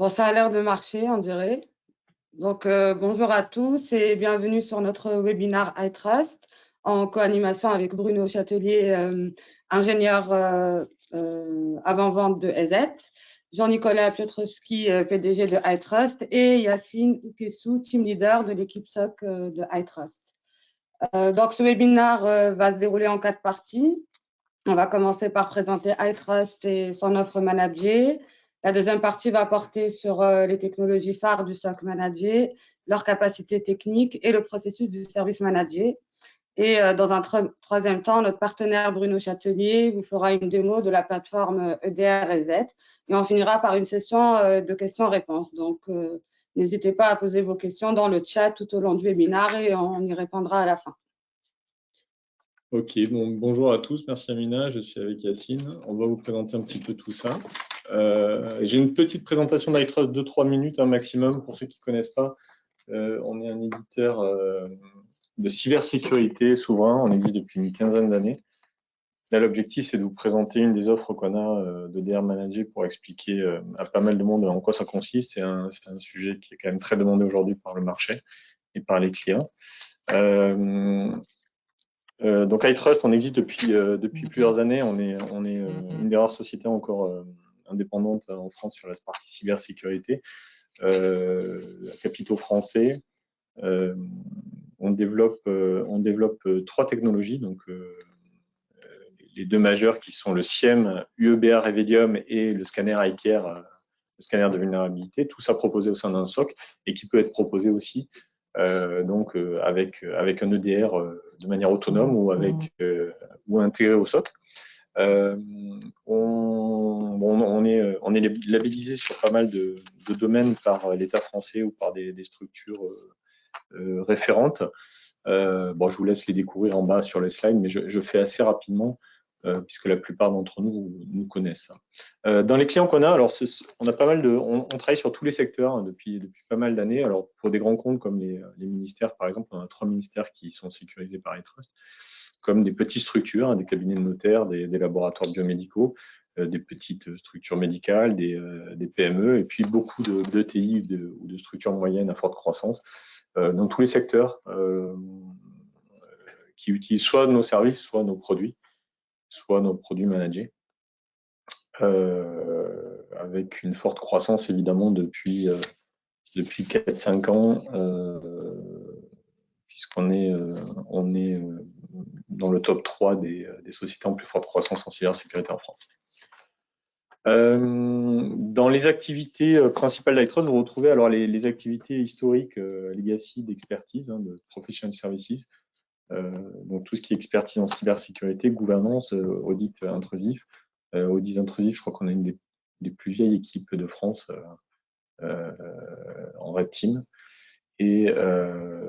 Bon, ça a l'air de marcher, on dirait. Donc, bonjour à tous et bienvenue sur notre webinaire iTrust en co-animation avec Bruno Châtelier, ingénieur avant-vente de EZ, Jean-Nicolas Piotrowski, PDG de iTrust et Yacine Oukessou, team leader de l'équipe SOC de iTrust. Donc, ce webinaire va se dérouler en 4 parties. On va commencer par présenter iTrust et son offre managée. La deuxième partie va porter sur les technologies phares du SOC managé, leurs capacités techniques et le processus du service managé. Et dans un troisième temps, notre partenaire Bruno Châtelier vous fera une démo de la plateforme EDR et Z. Et on finira par une session de questions-réponses. Donc, n'hésitez pas à poser vos questions dans le chat tout au long du webinaire et on y répondra à la fin. Ok, bonjour à tous, merci Amina, je suis avec Yacine. On va vous présenter un petit peu tout ça. J'ai une petite présentation d'iTrust de 3 minutes un maximum pour ceux qui ne connaissent pas. On est un éditeur de cybersécurité souverain, on existe depuis une quinzaine d'années. Là, l'objectif, c'est de vous présenter une des offres qu'on a d'EDR Managé pour expliquer à pas mal de monde en quoi ça consiste. C'est un sujet qui est quand même très demandé aujourd'hui par le marché et par les clients. Donc iTrust, on existe depuis plusieurs années. On est une des rares sociétés encore indépendantes en France sur la partie cybersécurité. Capitaux français. On développe 3 technologies. Donc les 2 majeures qui sont le SIEM, UEBA Revedium et le scanner iCare, le scanner de vulnérabilité. Tout ça proposé au sein d'un SOC et qui peut être proposé aussi avec un EDR de manière autonome ou intégré au SOC. On est labellisé sur pas mal de domaines par l'État français ou par des structures référentes. Je vous laisse les découvrir en bas sur les slides, mais je fais assez rapidement puisque la plupart d'entre nous connaissent. Dans les clients qu'on a, alors on a pas mal on travaille sur tous les secteurs hein, depuis pas mal d'années. Alors pour des grands comptes comme les ministères, par exemple, on a 3 ministères qui sont sécurisés par iTrust, comme des petites structures, hein, des cabinets de notaires, des laboratoires biomédicaux, des petites structures médicales, des PME, et puis beaucoup d'ETI ou de structures moyennes à forte croissance, dans tous les secteurs qui utilisent soit nos services, soit nos produits managés, avec une forte croissance évidemment depuis 4-5 ans, puisqu'on est dans le top 3 des sociétés en plus forte croissance en cybersécurité en France. Dans les activités principales d'iTrust, vous retrouvez alors les activités historiques legacy d'expertise, hein, de professional services, donc tout ce qui est expertise en cybersécurité, gouvernance, audit intrusif. Audit intrusif, je crois qu'on a une des plus vieilles équipes de France en Red Team, et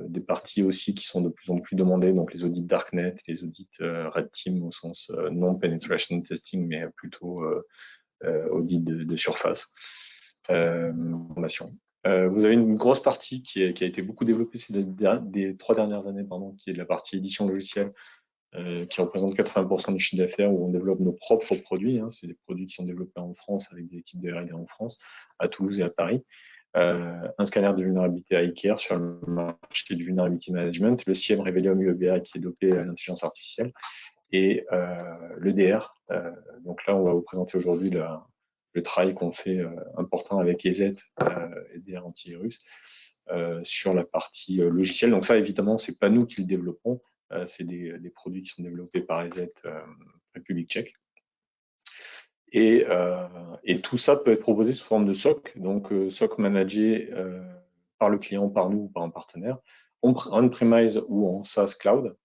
des parties aussi qui sont de plus en plus demandées, donc les audits Darknet, les audits Red Team au sens non penetration testing, mais plutôt audit de surface. Formation. Vous avez une grosse partie qui a été beaucoup développée des 3 dernières années, qui est de la partie édition logicielle, qui représente 80% du chiffre d'affaires, où on développe nos propres produits. Hein. C'est des produits qui sont développés en France avec des équipes de R&D en France, à Toulouse et à Paris. Un scanner de vulnérabilité iCare sur le marché du vulnerability management, le SIEM Revedium UEBA qui est dopé à l'intelligence artificielle, et l'EDR. Donc là, on va vous présenter aujourd'hui le travail qu'on fait important avec EZ, EDR antivirus, sur la partie logicielle. Donc ça, évidemment, c'est pas nous qui le développons, c'est des produits qui sont développés par EZ République tchèque. Et tout ça peut être proposé sous forme de SOC, donc SOC managé par le client, par nous ou par un partenaire, on-premise ou en SaaS cloud,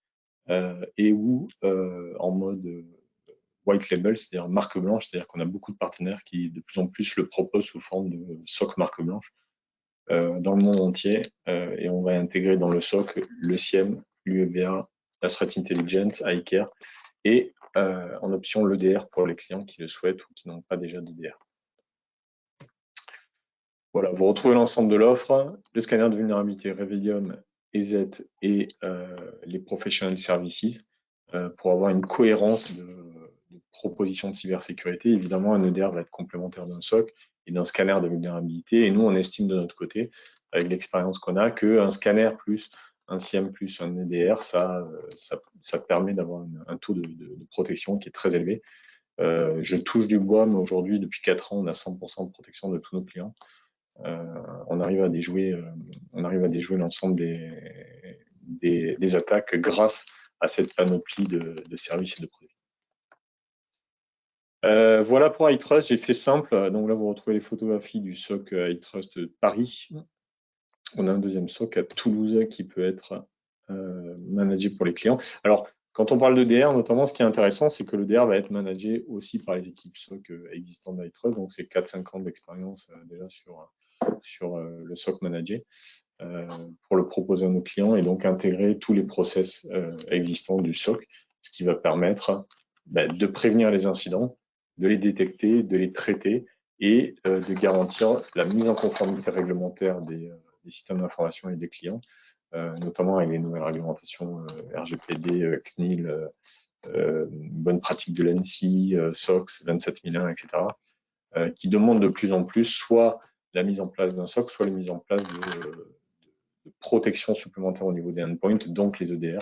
et ou en mode white label, c'est-à-dire marque blanche, c'est-à-dire qu'on a beaucoup de partenaires qui de plus en plus le proposent sous forme de SOC marque blanche dans le monde entier, et on va intégrer dans le SOC le SIEM, l'UEBA, la Threat Intelligence, iCare, et en option l'EDR pour les clients qui le souhaitent ou qui n'ont pas déjà d'EDR. Voilà, vous retrouvez l'ensemble de l'offre, le scanner de vulnérabilité Revedium, EZ et les professional services, pour avoir une cohérence de propositions de cybersécurité. Évidemment, un EDR va être complémentaire d'un SOC d'un scanner de vulnérabilité. Et nous, on estime de notre côté, avec l'expérience qu'on a, qu'un scanner plus un SIEM plus un EDR, ça permet d'avoir un taux de protection qui est très élevé. Je touche du bois, mais aujourd'hui, depuis 4 ans, on a 100% de protection de tous nos clients. On arrive à déjouer l'ensemble des attaques grâce à cette panoplie de services et de produits. Voilà pour iTrust, j'ai fait simple. Donc là, vous retrouvez les photographies du SOC iTrust Paris. On a un deuxième SOC à Toulouse qui peut être managé pour les clients. Alors, quand on parle de DR, notamment, ce qui est intéressant, c'est que le DR va être managé aussi par les équipes SOC existantes d'iTrust. Donc, c'est 4-5 ans d'expérience déjà sur le SOC managé pour le proposer à nos clients et donc intégrer tous les process existants du SOC, ce qui va permettre de prévenir les incidents, de les détecter, de les traiter et de garantir la mise en conformité réglementaire des systèmes d'information et des clients, notamment avec les nouvelles réglementations RGPD, CNIL, bonne pratique de l'ANSSI, SOX 27001, etc., qui demandent de plus en plus soit la mise en place d'un SOC, soit la mise en place de protection supplémentaire au niveau des endpoints, donc les EDR,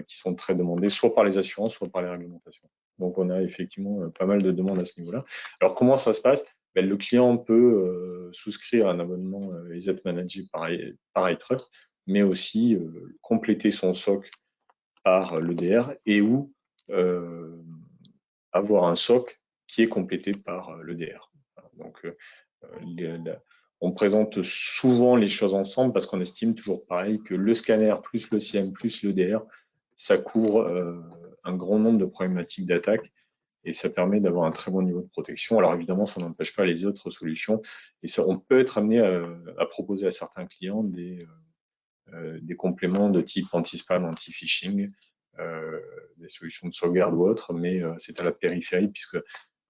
qui sont très demandés, soit par les assurances, soit par les réglementations. Donc, on a effectivement pas mal de demandes à ce niveau-là. Alors, comment ça se passe? Le client peut souscrire un abonnement EZ managé par iTrust, mais aussi compléter son SOC par l'EDR et ou avoir un SOC qui est complété par l'EDR. Donc, on présente souvent les choses ensemble parce qu'on estime toujours pareil que le scanner plus le SIEM plus l'EDR, ça couvre un grand nombre de problématiques d'attaque et ça permet d'avoir un très bon niveau de protection. Alors évidemment, ça n'empêche pas les autres solutions et ça, on peut être amené à proposer à certains clients des compléments de type anti-spam, anti-phishing, des solutions de sauvegarde ou autres, mais c'est à la périphérie puisque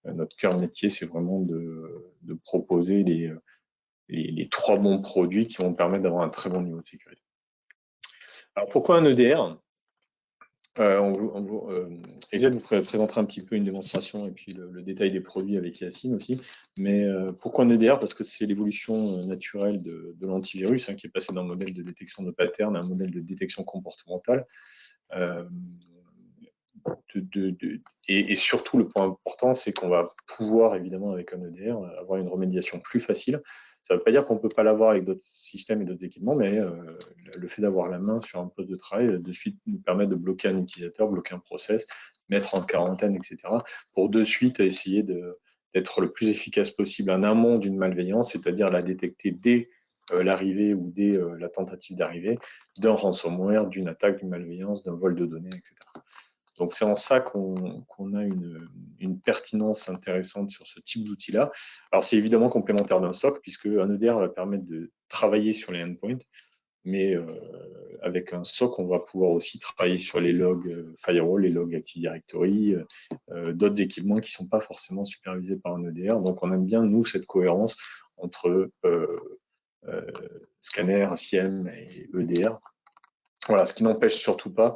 notre cœur métier, c'est vraiment de proposer les 3 bons produits qui vont permettre d'avoir un très bon niveau de sécurité. Alors pourquoi un EDR? Ezed vous présentera un petit peu une démonstration et puis le détail des produits avec Yacine aussi. Mais pourquoi un EDR? Parce que c'est l'évolution naturelle de l'antivirus qui est passé d'un modèle de détection de pattern à un modèle de détection comportementale. Et surtout, le point important, c'est qu'on va pouvoir, évidemment, avec un EDR, avoir une remédiation plus facile. Ça ne veut pas dire qu'on ne peut pas l'avoir avec d'autres systèmes et d'autres équipements, mais le fait d'avoir la main sur un poste de travail, de suite, nous permet de bloquer un utilisateur, bloquer un process, mettre en quarantaine, etc., pour de suite essayer d'être le plus efficace possible en amont d'une malveillance, c'est-à-dire la détecter dès l'arrivée ou dès la tentative d'arrivée d'un ransomware, d'une attaque, d'une malveillance, d'un vol de données, etc. Donc, c'est en ça qu'on a une pertinence intéressante sur ce type d'outil-là. Alors, c'est évidemment complémentaire d'un SOC, puisque un EDR va permettre de travailler sur les endpoints, mais avec un SOC, on va pouvoir aussi travailler sur les logs firewall, les logs Active Directory, d'autres équipements qui ne sont pas forcément supervisés par un EDR. Donc, on aime bien, nous, cette cohérence entre scanner, SIEM et EDR. Voilà, ce qui n'empêche surtout pas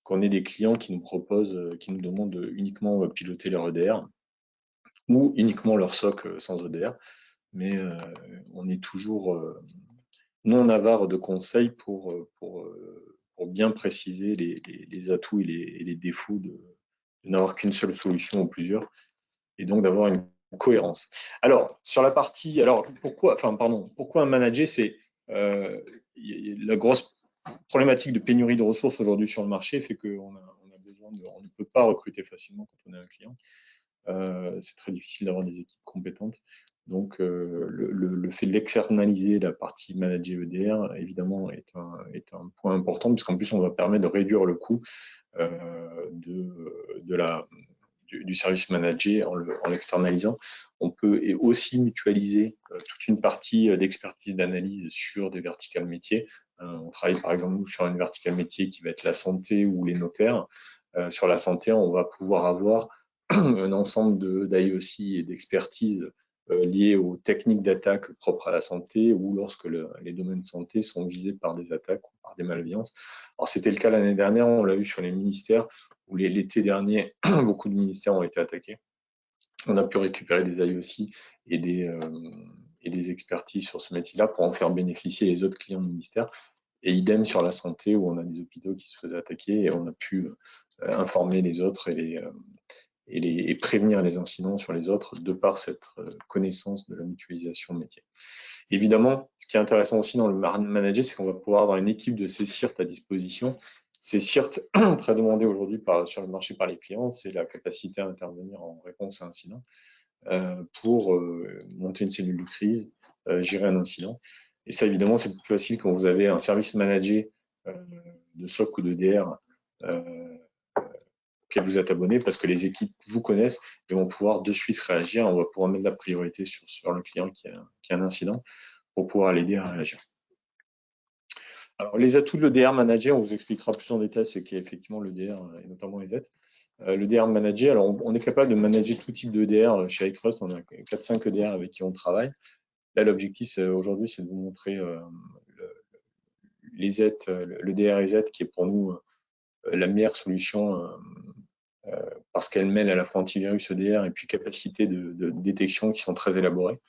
qu'on ait des clients qui nous proposent, qui nous demandent uniquement piloter leur EDR ou uniquement leur SOC sans EDR. Mais on est toujours non avare de conseils pour bien préciser les atouts et les défauts de n'avoir qu'une seule solution ou plusieurs, et donc d'avoir une cohérence. Alors, sur la partie, pourquoi un manager, c'est la grosse problématique de pénurie de ressources aujourd'hui sur le marché fait qu'on on ne peut pas recruter facilement quand on est un client. C'est très difficile d'avoir des équipes compétentes. Donc, le fait d'externaliser la partie manager EDR, évidemment, est un point important, puisqu'en plus, on va permettre de réduire le coût du service manager en l'externalisant. On peut aussi mutualiser toute une partie d'expertise d'analyse sur des verticales métiers. On travaille par exemple nous sur une verticale métier qui va être la santé ou les notaires. Sur la santé, on va pouvoir avoir un ensemble d'IOC et d'expertise liées aux techniques d'attaque propres à la santé ou lorsque les domaines de santé sont visés par des attaques ou par des malveillances. Alors, c'était le cas l'année dernière, on l'a vu sur les ministères, où l'été dernier, beaucoup de ministères ont été attaqués. On a pu récupérer des IOC et des expertises sur ce métier-là pour en faire bénéficier les autres clients du ministère. Et idem sur la santé, où on a des hôpitaux qui se faisaient attaquer et on a pu informer les autres et prévenir les incidents sur les autres de par cette connaissance de la mutualisation de métier. Évidemment, ce qui est intéressant aussi dans le manager, c'est qu'on va pouvoir avoir une équipe de ces CIRT à disposition. Ces CIRT, très demandés aujourd'hui sur le marché par les clients, c'est la capacité à intervenir en réponse à un incident pour monter une cellule de crise, gérer un incident. Et ça, évidemment, c'est plus facile quand vous avez un service managé de SOC ou de DR auquel vous êtes abonné, parce que les équipes vous connaissent et vont pouvoir de suite réagir. On va pouvoir mettre la priorité sur le client qui a un incident pour pouvoir l'aider à réagir. Alors, les atouts de l'EDR Manager, on vous expliquera plus en détail ce qu'est effectivement l'EDR et notamment les aides. L'EDR Manager, alors on est capable de manager tout type d'EDR chez iTrust, on a 4-5 EDR avec qui on travaille. Là, l'objectif aujourd'hui, c'est de vous montrer l'EDR EZ qui est pour nous la meilleure solution parce qu'elle mêle à la fois antivirus, EDR et puis capacité de détection qui sont très élaborées.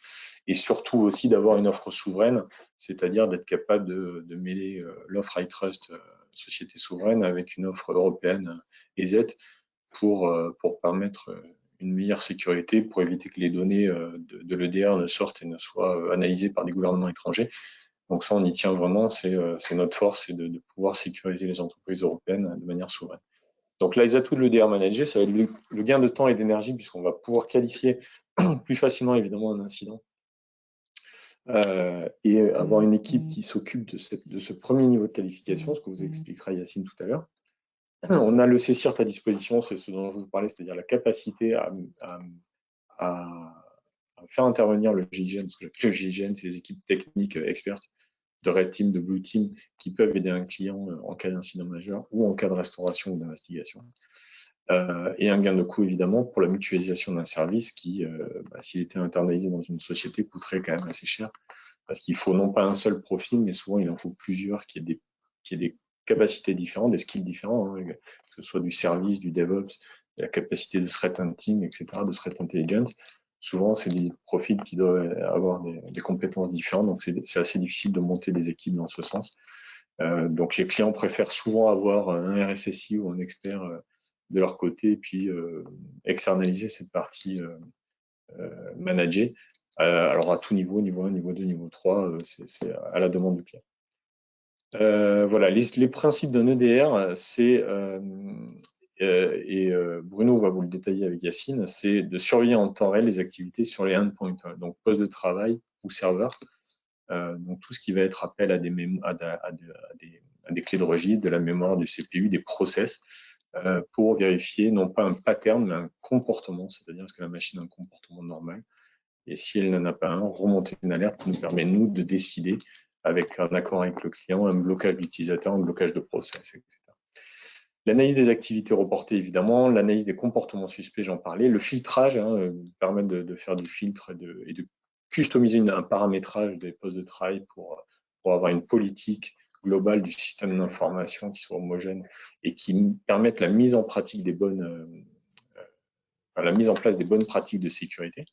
Et surtout aussi d'avoir une offre souveraine, c'est-à-dire d'être capable de mêler l'offre iTrust société souveraine avec une offre européenne EZ pour permettre une meilleure sécurité, pour éviter que les données de l'EDR ne sortent et ne soient analysées par des gouvernements étrangers. Donc ça, on y tient vraiment, c'est notre force, c'est de pouvoir sécuriser les entreprises européennes de manière souveraine. Donc là, les atouts de l'EDR Manager, ça va être le gain de temps et d'énergie, puisqu'on va pouvoir qualifier plus facilement, évidemment, un incident. Et avoir une équipe qui s'occupe de ce premier niveau de qualification, ce que vous expliquera Yacine tout à l'heure. On a le CCIRT à disposition, c'est ce dont je vous parlais, c'est-à-dire la capacité à faire intervenir le GIGN, parce que le GIGN, c'est les équipes techniques expertes de Red Team, de Blue Team, qui peuvent aider un client en cas d'incident majeur ou en cas de restauration ou d'investigation. Et un gain de coût, évidemment, pour la mutualisation d'un service qui, s'il était internalisé dans une société, coûterait quand même assez cher, parce qu'il faut non pas un seul profil, mais souvent il en faut plusieurs qui aient des capacités différentes, des skills différents, hein, que ce soit du service, du DevOps, la capacité de threat hunting, etc., de threat intelligence. Souvent, c'est des profils qui doivent avoir des compétences différentes, donc c'est assez difficile de monter des équipes dans ce sens. Donc les clients préfèrent souvent avoir un RSSI ou un expert de leur côté, et puis externaliser cette partie managée. Alors à tout niveau, niveau 1, niveau 2, niveau 3, c'est à la demande du client. Voilà, les principes d'un EDR, c'est, Bruno va vous le détailler avec Yacine, c'est de surveiller en temps réel les activités sur les endpoints, donc poste de travail ou serveur. Donc tout ce qui va être appel à des clés de registre, de la mémoire, du CPU, des process, pour vérifier non pas un pattern, mais un comportement, c'est-à-dire est-ce que la machine a un comportement normal. Et si elle n'en a pas un, remonter une alerte qui nous permet, nous, de décider, avec un accord avec le client, un blocage d'utilisateur, un blocage de process, etc. L'analyse des activités reportées, évidemment, l'analyse des comportements suspects, j'en parlais, le filtrage, permet de faire du filtre et de customiser un paramétrage des postes de travail pour avoir une politique globale du système d'information qui soit homogène et qui permette la mise en pratique la mise en place des bonnes pratiques de sécurité.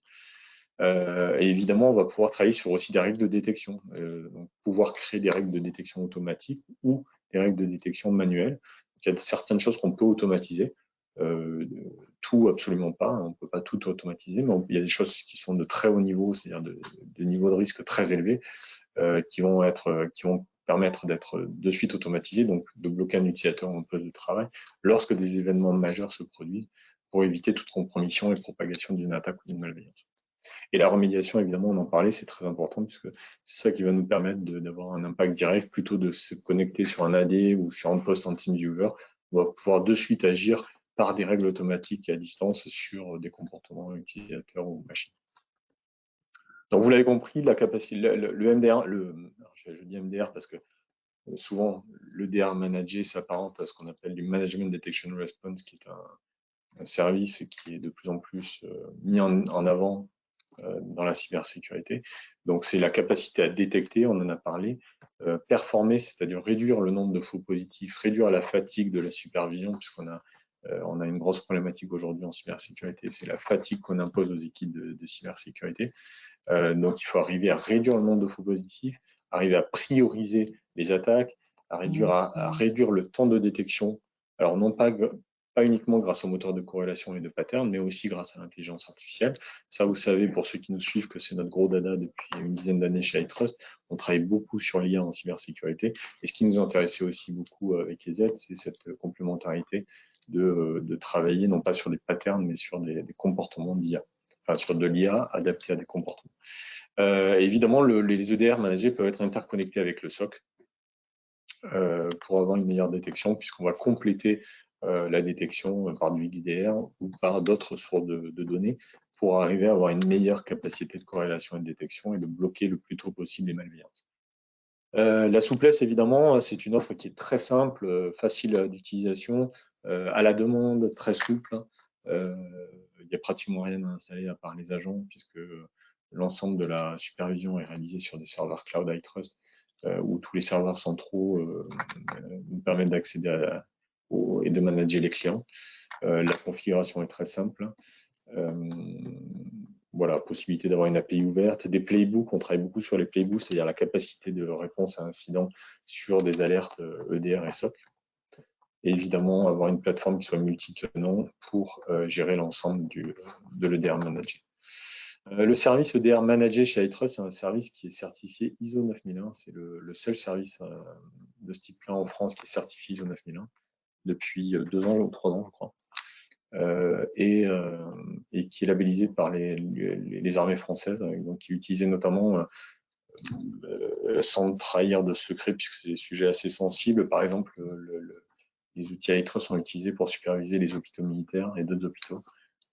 Et évidemment, on va pouvoir travailler sur aussi des règles de détection, donc pouvoir créer des règles de détection automatiques ou des règles de détection manuelles. Donc, il y a certaines choses qu'on peut automatiser, tout absolument pas, on ne peut pas tout automatiser, mais il y a des choses qui sont de très haut niveau, c'est-à-dire de niveau de risque très élevé, qui vont permettre d'être de suite automatisées, donc de bloquer un utilisateur en poste de travail lorsque des événements majeurs se produisent pour éviter toute compromission et propagation d'une attaque ou d'une malveillance. Et la remédiation, évidemment, on en parlait, c'est très important puisque c'est ça qui va nous permettre d'avoir un impact direct plutôt de se connecter sur un AD ou sur un poste en TeamViewer. On va pouvoir de suite agir par des règles automatiques à distance sur des comportements utilisateurs ou machines. Donc, vous l'avez compris, la capacité, le MDR, je dis MDR parce que souvent, le DR manager s'apparente à ce qu'on appelle du Management Detection Response, qui est un service qui est de plus en plus mis en avant dans la cybersécurité. Donc, c'est la capacité à détecter, on en a parlé, performer, c'est-à-dire réduire le nombre de faux positifs, réduire la fatigue de la supervision, puisqu'on a On a une grosse problématique aujourd'hui en cybersécurité, c'est la fatigue qu'on impose aux équipes de cybersécurité. Donc, il faut arriver à réduire le nombre de faux positifs, arriver à prioriser les attaques, à réduire le temps de détection. Alors, non pas uniquement grâce au moteur de corrélation et de pattern, mais aussi grâce à l'intelligence artificielle. Ça, vous savez, pour ceux qui nous suivent, que c'est notre gros dada depuis une dizaine d'années chez iTrust. On travaille beaucoup sur l'IA en cybersécurité. Et ce qui nous intéressait aussi beaucoup avec EZ, c'est cette complémentarité de travailler non pas sur des patterns, mais sur des comportements d'IA. Enfin, sur de l'IA adaptée à des comportements. Évidemment, les EDR managés peuvent être interconnectés avec le SOC pour avoir une meilleure détection, puisqu'on va compléter la détection par du XDR ou par d'autres sources de données pour arriver à avoir une meilleure capacité de corrélation et de détection et de bloquer le plus tôt possible les malveillances. La souplesse, évidemment, c'est une offre qui est très simple, facile d'utilisation, à la demande, très souple. Il n'y a pratiquement rien à installer à part les agents, puisque l'ensemble de la supervision est réalisée sur des serveurs cloud iTrust, où tous les serveurs centraux nous permettent d'accéder et de manager les clients. La configuration est très simple. Voilà, possibilité d'avoir une API ouverte, des playbooks, on travaille beaucoup sur les playbooks, c'est-à-dire la capacité de réponse à incidents sur des alertes EDR et SOC. Et évidemment, avoir une plateforme qui soit multi-tenant pour gérer l'ensemble de l'EDR Manager. Le service EDR Manager chez iTrust, c'est un service qui est certifié ISO 9001. C'est le seul service de ce type-là en France qui est certifié ISO 9001 depuis 2 ans ou 3 ans, je crois. Et qui est labellisé par les armées françaises, donc qui est utilisé notamment sans trahir de secret, puisque c'est des sujets assez sensibles. Par exemple, les outils iTrust sont utilisés pour superviser les hôpitaux militaires et d'autres hôpitaux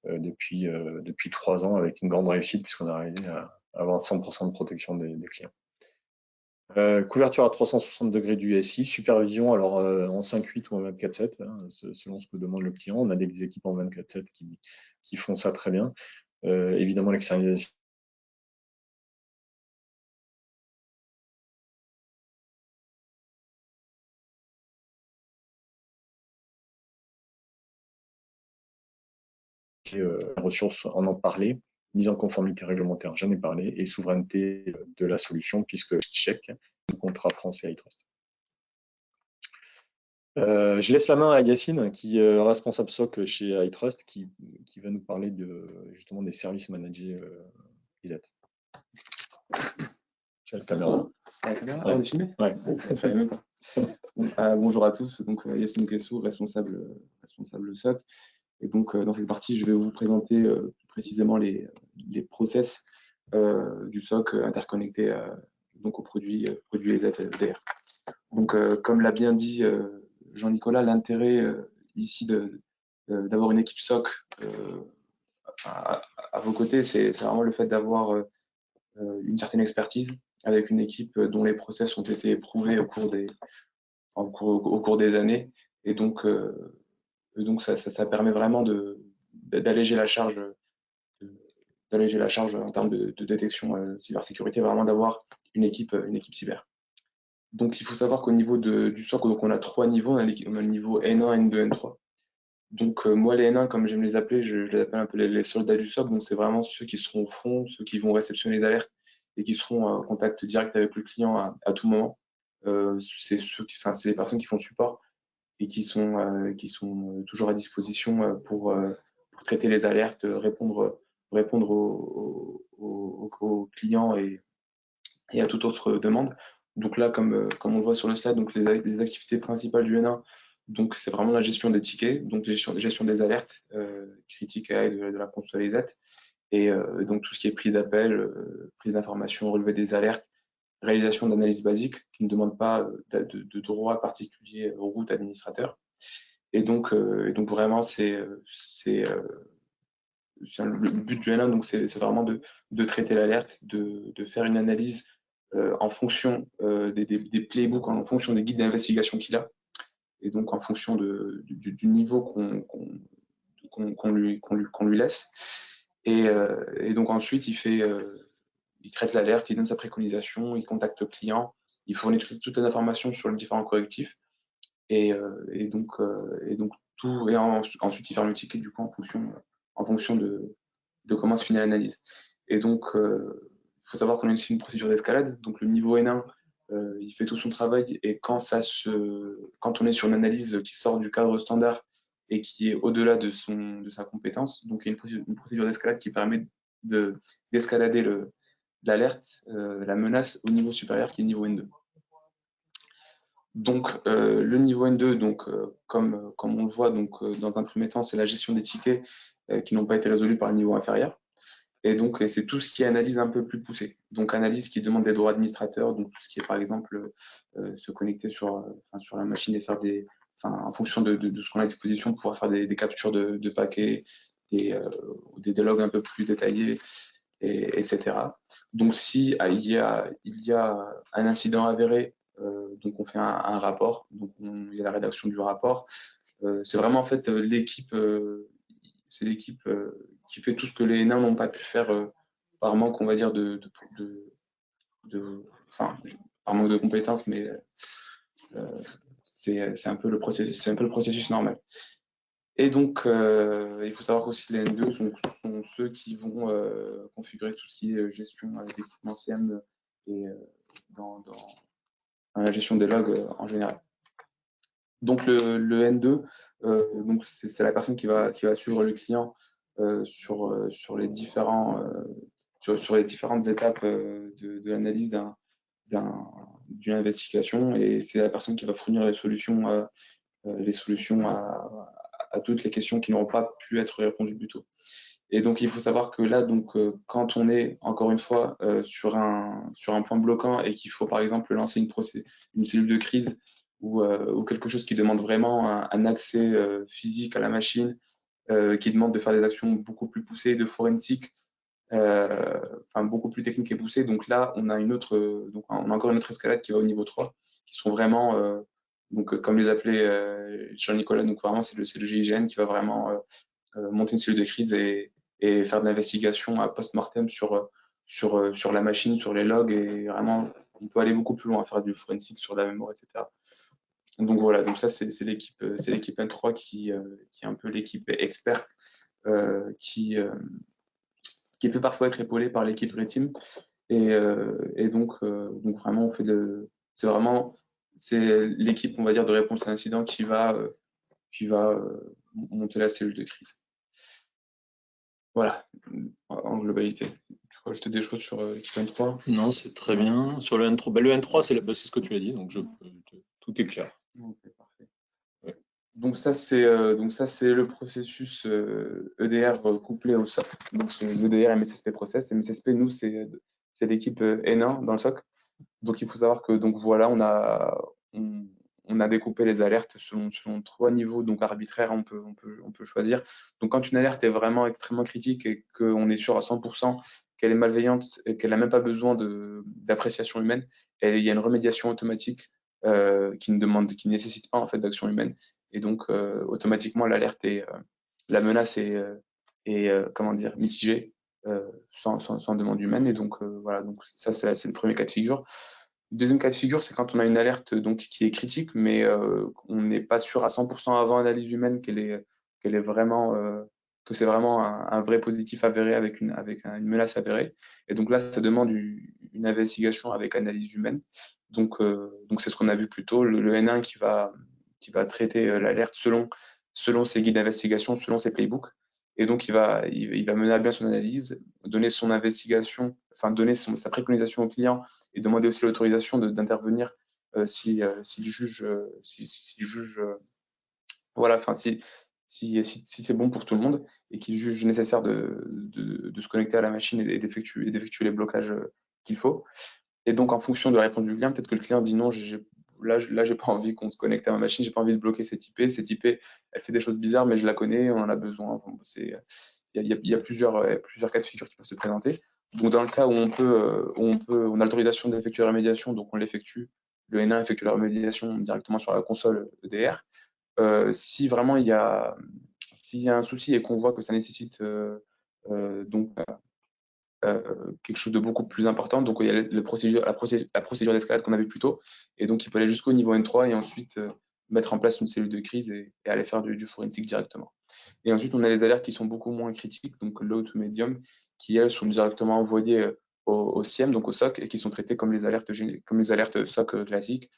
depuis 3 ans, avec une grande réussite, puisqu'on a arrivé à avoir 100% de protection des clients. Couverture à 360 degrés du SI, supervision alors en 5.8 ou en 24/7, hein, selon ce que demande le client. On a des équipes en 24/7 qui font ça très bien. Évidemment, l'externalisation. Ressources, en parler. Mise en conformité réglementaire, j'en ai parlé. Et souveraineté de la solution, puisque check le contrat français iTrust. Je laisse la main à Yacine, qui est responsable SOC chez iTrust, qui va nous parler justement des services managés IZ. J'ai la caméra. La caméra, Ouais. on est filmé? Ouais. Je savais même pas. Bonjour à tous, donc Yacine Kessou, responsable SOC. Et donc dans cette partie, je vais vous présenter plus précisément les process du SOC interconnecté donc aux produits EZ EDR. Donc comme l'a bien dit Jean-Nicolas, l'intérêt ici d'avoir une équipe SOC à vos côtés, c'est vraiment le fait d'avoir une certaine expertise avec une équipe dont les process ont été éprouvés au cours des années. Et donc ça permet vraiment d'alléger la charge en termes de détection cybersécurité, vraiment d'avoir une équipe cyber. Donc, il faut savoir qu'au niveau du SOC, donc on a 3 niveaux. On a le niveau N1, N2, N3. Donc, moi, les N1, comme j'aime les appeler, je les appelle un peu les soldats du SOC. Donc, c'est vraiment ceux qui seront au front, ceux qui vont réceptionner les alertes et qui seront en contact direct avec le client à tout moment. C'est les personnes qui font support et qui sont toujours à disposition pour traiter les alertes, répondre aux clients et à toute autre demande. Donc là, comme on voit sur le slide, donc les activités principales du N1, donc c'est vraiment la gestion des tickets, donc gestion des alertes critiques à de la console EZ, et donc tout ce qui est prise d'appel, prise d'information, relevé des alertes, réalisation d'analyses basiques qui ne demandent pas de droit particulier aux routes administrateurs. Et donc vraiment, le but du N1, donc c'est vraiment de traiter l'alerte, de faire une analyse en fonction des playbooks, en fonction des guides d'investigation qu'il a, et donc en fonction du niveau qu'on lui laisse. Et donc ensuite, il traite l'alerte, il donne sa préconisation, il contacte le client, il fournit toutes les informations sur les différents correctifs. Et donc tout, et ensuite il ferme le ticket du coup en fonction de comment se finit l'analyse. Et donc, il faut savoir qu'on a aussi une procédure d'escalade. Donc, le niveau N1, il fait tout son travail et quand on est sur une analyse qui sort du cadre standard et qui est au-delà de sa compétence, donc il y a une procédure d'escalade qui permet d'escalader l'alerte, la menace au niveau supérieur qui est le niveau N2. Donc, le niveau N2, donc, comme on le voit, donc, dans un premier temps, c'est la gestion des tickets qui n'ont pas été résolus par le niveau inférieur. Et donc, c'est tout ce qui est analyse un peu plus poussée. Donc, analyse qui demande des droits administrateurs, donc tout ce qui est, par exemple, se connecter sur la machine et faire en fonction de ce qu'on a à disposition, pouvoir faire des captures de paquets, des logs un peu plus détaillés, etc. Donc, si il y a un incident avéré, donc on fait un rapport, donc il y a la rédaction du rapport. C'est vraiment en fait c'est l'équipe qui fait tout ce que les nains n'ont pas pu faire par manque, on va dire, par manque de compétences, mais c'est un peu le processus normal. Et donc, il faut savoir qu'aussi les N2 sont ceux qui vont configurer tout ce qui est gestion d'équipements CM et dans la gestion des logs en général. Donc le N2, donc c'est la personne qui va suivre le client sur les différentes étapes de l'analyse d'une investigation, et c'est la personne qui va fournir les solutions à toutes les questions qui n'auront pas pu être répondues plus tôt. Et donc il faut savoir que là, donc quand on est encore une fois sur un point bloquant et qu'il faut par exemple lancer une cellule de crise ou quelque chose qui demande vraiment un accès physique à la machine, qui demande de faire des actions beaucoup plus poussées de forensique, beaucoup plus techniques et poussées. Donc là, on a encore une autre escalade qui va au niveau 3, qui sont vraiment comme les appelait Jean-Nicolas, donc vraiment c'est le GIGN qui va vraiment monter une cellule de crise et faire de l'investigation à post-mortem sur la machine, sur les logs, et vraiment on peut aller beaucoup plus loin, faire du forensic sur la mémoire, etc. Donc voilà, donc ça c'est l'équipe N3 qui est un peu l'équipe experte qui peut parfois être épaulée par l'équipe Red Team, et donc vraiment c'est l'équipe, on va dire, de réponse à l'incident qui va monter la cellule de crise. Voilà, en globalité. Tu veux ajouter des choses sur l'équipe N3? Non, c'est très bien. Sur le N3, le N3, c'est ce que tu as dit, donc tout est clair. Ok, parfait. Ouais. Donc ça, c'est le processus EDR couplé au SOC. Donc c'est EDR MSSP process. MSSP, nous, c'est l'équipe N1 dans le SOC. Donc il faut savoir que donc voilà, on a découpé les alertes selon 3 niveaux donc arbitraires, on peut choisir. Donc quand une alerte est vraiment extrêmement critique et qu'on est sûr à 100% qu'elle est malveillante et qu'elle n'a même pas besoin d'appréciation humaine, il y a une remédiation automatique qui ne nécessite pas en fait d'action humaine, et donc automatiquement l'alerte la menace est comment dire, mitigée sans demande humaine. Et donc voilà, donc ça c'est le premier cas de figure. Le deuxième cas de figure, c'est quand on a une alerte donc qui est critique, mais on n'est pas sûr à 100% avant analyse humaine que c'est vraiment un vrai positif avéré avec une menace avérée. Et donc là, ça demande une investigation avec analyse humaine. Donc c'est ce qu'on a vu plus tôt, le N1 qui va traiter l'alerte selon ses guides d'investigation, selon ses playbooks. Et donc il va mener à bien son analyse, donner son investigation, enfin donner sa préconisation au client, et demander aussi l'autorisation d'intervenir si le juge voilà, enfin si c'est bon pour tout le monde et qu'il juge nécessaire de se connecter à la machine et d'effectuer les blocages qu'il faut. Et donc en fonction de la réponse du client, peut-être que le client dit non, là j'ai pas envie qu'on se connecte à ma machine, j'ai pas envie de bloquer cette IP, elle fait des choses bizarres, mais je la connais, on en a besoin. Bon, il y a plusieurs cas de figure qui peuvent se présenter. Donc dans le cas où on a l'autorisation d'effectuer la remédiation, donc on l'effectue, le N1 effectue la remédiation directement sur la console EDR. Si vraiment s'il y a un souci et qu'on voit que ça nécessite donc quelque chose de beaucoup plus important, donc il y a la procédure d'escalade qu'on a vu plus tôt, et donc il peut aller jusqu'au niveau N3 et ensuite mettre en place une cellule de crise et aller faire du forensique directement. Et ensuite, on a les alertes qui sont beaucoup moins critiques, donc low to medium, qui elles sont directement envoyées au SIEM, donc au SOC, et qui sont traitées comme les alertes SOC classiques,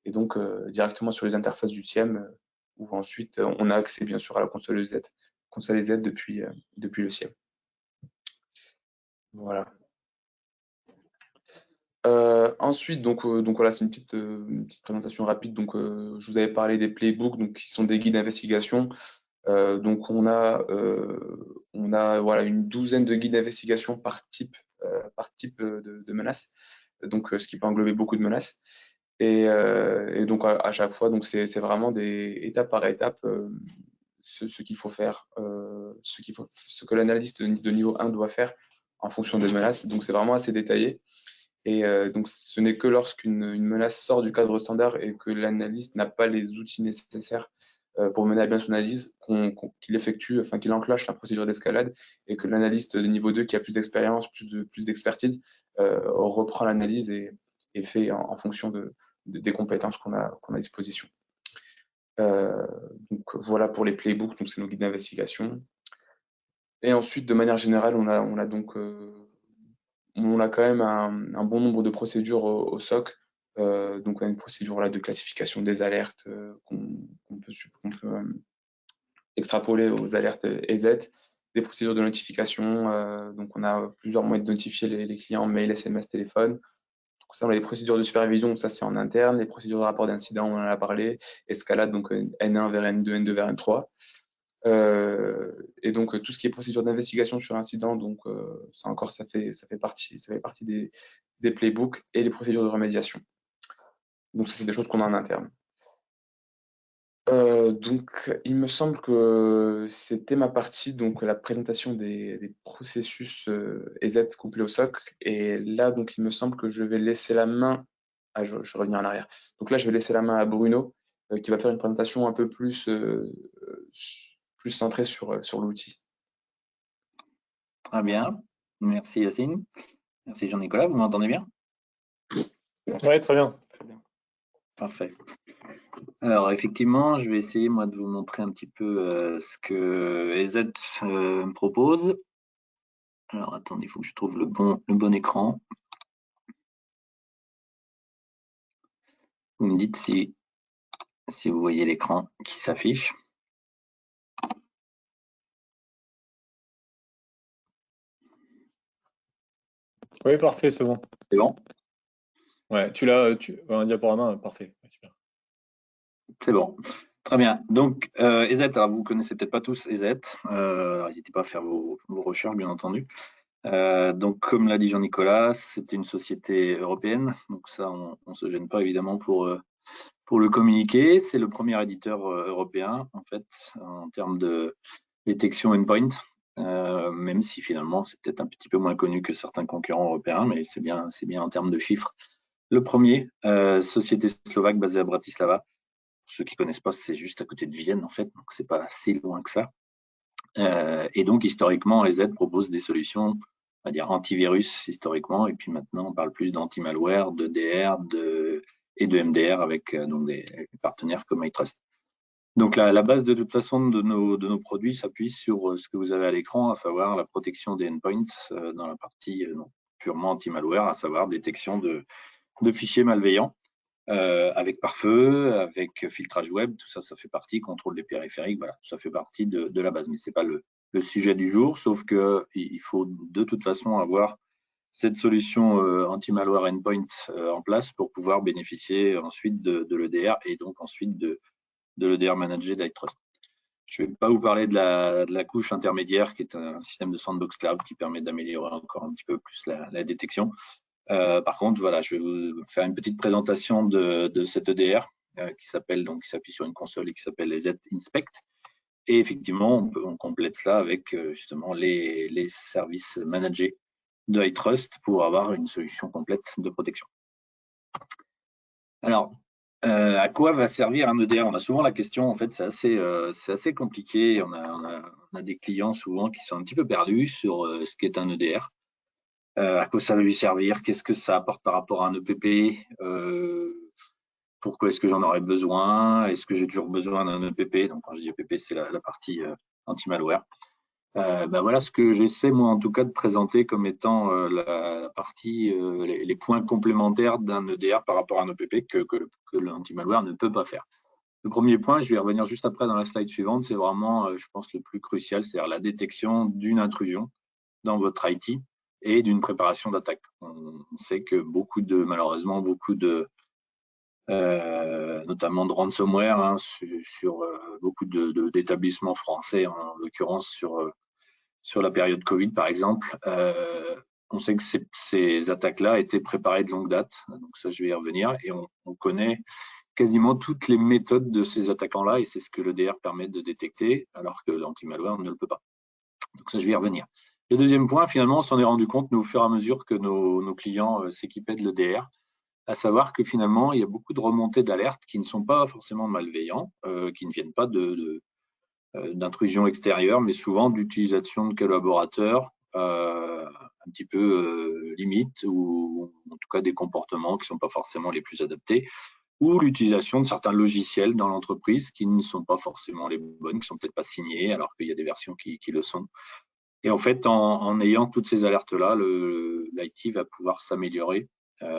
et donc directement sur les interfaces du SIEM, où ensuite on a accès bien sûr à la console EZ depuis le SIEM. Voilà. Ensuite, donc voilà, c'est une petite présentation rapide. Donc, je vous avais parlé des playbooks, donc qui sont des guides d'investigation. Donc, on a voilà une douzaine de guides d'investigation par type de menace. Donc, ce qui peut englober beaucoup de menaces. Et donc à chaque fois, donc c'est vraiment des étape par étape ce qu'il faut faire, ce que l'analyste de niveau 1 doit faire en fonction des menaces. Donc c'est vraiment assez détaillé. Et donc, ce n'est que lorsqu'une menace sort du cadre standard et que l'analyste n'a pas les outils nécessaires pour mener à bien son analyse, qu'il enclenche la procédure d'escalade et que l'analyste de niveau 2 qui a plus d'expérience, plus d'expertise, reprend l'analyse et fait en fonction des compétences qu'on a à disposition. Donc voilà pour les playbooks, donc c'est nos guides d'investigation. Et ensuite, de manière générale, on a donc on a quand même un bon nombre de procédures au SOC. Donc, on a une procédure là, de classification des alertes qu'on peut extrapoler aux alertes EZ, des procédures de notification. Donc, on a plusieurs moyens de notifier les clients, mail, SMS, téléphone. Donc, ça, on a les procédures de supervision, ça c'est en interne. Les procédures de rapport d'incident, on en a parlé. Escalade, donc N1 vers N2, N2 vers N3. Et donc tout ce qui est procédure d'investigation sur incident, donc ça encore ça fait partie des playbooks et les procédures de remédiation. Donc ça c'est des choses qu'on a en interne. Donc il me semble que c'était ma partie, donc la présentation des processus EZ couplés au SOC. Et là donc il me semble que je vais laisser la main. Je vais revenir en arrière. Donc là je vais laisser la main à Bruno qui va faire une présentation un peu plus centrée sur l'outil. Très bien. Merci Yacine. Merci Jean-Nicolas. Vous m'entendez bien? Oui, très bien. Parfait. Alors effectivement, je vais essayer moi de vous montrer un petit peu ce que EZ propose. Alors attendez, il faut que je trouve le bon écran. Vous me dites si vous voyez l'écran qui s'affiche. Oui, parfait, c'est bon. C'est bon? Ouais, tu l'as, un diaporama, parfait. Super. C'est bon. Très bien. Donc, EZ, alors vous ne connaissez peut-être pas tous EZ. N'hésitez pas à faire vos recherches, bien entendu. Donc, comme l'a dit Jean-Nicolas, c'est une société européenne. Donc ça, on ne se gêne pas évidemment pour le communiquer. C'est le premier éditeur européen, en fait, en termes de détection endpoint. Même si finalement, c'est peut-être un petit peu moins connu que certains concurrents européens, mais c'est bien en termes de chiffres. Le premier, société slovaque basée à Bratislava. Pour ceux qui ne connaissent pas, c'est juste à côté de Vienne, en fait, donc c'est pas si loin que ça. Et donc, historiquement, EZ propose des solutions, on va dire antivirus historiquement, et puis maintenant, on parle plus d'anti-malware, de DR et de MDR avec donc des partenaires comme iTrust. Donc, la base de toute façon de nos produits s'appuie sur ce que vous avez à l'écran, à savoir la protection des endpoints dans la partie purement anti-malware, à savoir détection de fichiers malveillants. Avec pare-feu, avec filtrage web, tout ça, ça fait partie, contrôle des périphériques, voilà, ça fait partie de la base. Mais ce n'est pas le sujet du jour, sauf qu'il faut de toute façon avoir cette solution anti-malware endpoint en place pour pouvoir bénéficier ensuite de l'EDR et donc ensuite de l'EDR managé d'iTrust. Je ne vais pas vous parler de la couche intermédiaire qui est un système de sandbox cloud qui permet d'améliorer encore un petit peu plus la détection. Par contre, voilà, je vais vous faire une petite présentation de cet EDR qui s'appuie sur une console et qui s'appelle EZ Inspect. Et effectivement, on complète cela avec justement les services managés de iTrust pour avoir une solution complète de protection. Alors, à quoi va servir un EDR? On a souvent la question, en fait, c'est assez compliqué. On a des clients souvent qui sont un petit peu perdus sur ce qu'est un EDR. À quoi ça va lui servir? Qu'est-ce que ça apporte par rapport à un EPP? pourquoi est-ce que j'en aurais besoin, est-ce que j'ai toujours besoin d'un EPP, donc quand je dis EPP, c'est la partie anti-malware. Voilà ce que j'essaie, moi, en tout cas, de présenter comme étant la partie, les points complémentaires d'un EDR par rapport à un EPP que l'anti-malware ne peut pas faire. Le premier point, je vais y revenir juste après dans la slide suivante, c'est vraiment, je pense, le plus crucial, c'est-à-dire la détection d'une intrusion dans votre IT et d'une préparation d'attaque. On sait que malheureusement, beaucoup de notamment de ransomware hein, sur beaucoup d'établissements français, en l'occurrence sur la période Covid par exemple. On sait que ces attaques-là étaient préparées de longue date, donc ça je vais y revenir, et on connaît quasiment toutes les méthodes de ces attaquants-là, et c'est ce que l'EDR permet de détecter, alors que l'anti-malware ne le peut pas. Donc ça je vais y revenir. Le deuxième point, finalement, on s'en est rendu compte, nous, au fur et à mesure que nos clients s'équipaient de l'EDR, à savoir que finalement, il y a beaucoup de remontées d'alerte qui ne sont pas forcément malveillants, qui ne viennent pas d'intrusion extérieure, mais souvent d'utilisation de collaborateurs un petit peu limites, ou en tout cas des comportements qui ne sont pas forcément les plus adaptés, ou l'utilisation de certains logiciels dans l'entreprise qui ne sont pas forcément les bonnes, qui ne sont peut-être pas signés, alors qu'il y a des versions qui le sont. Et en fait, en ayant toutes ces alertes-là, l'IT va pouvoir s'améliorer,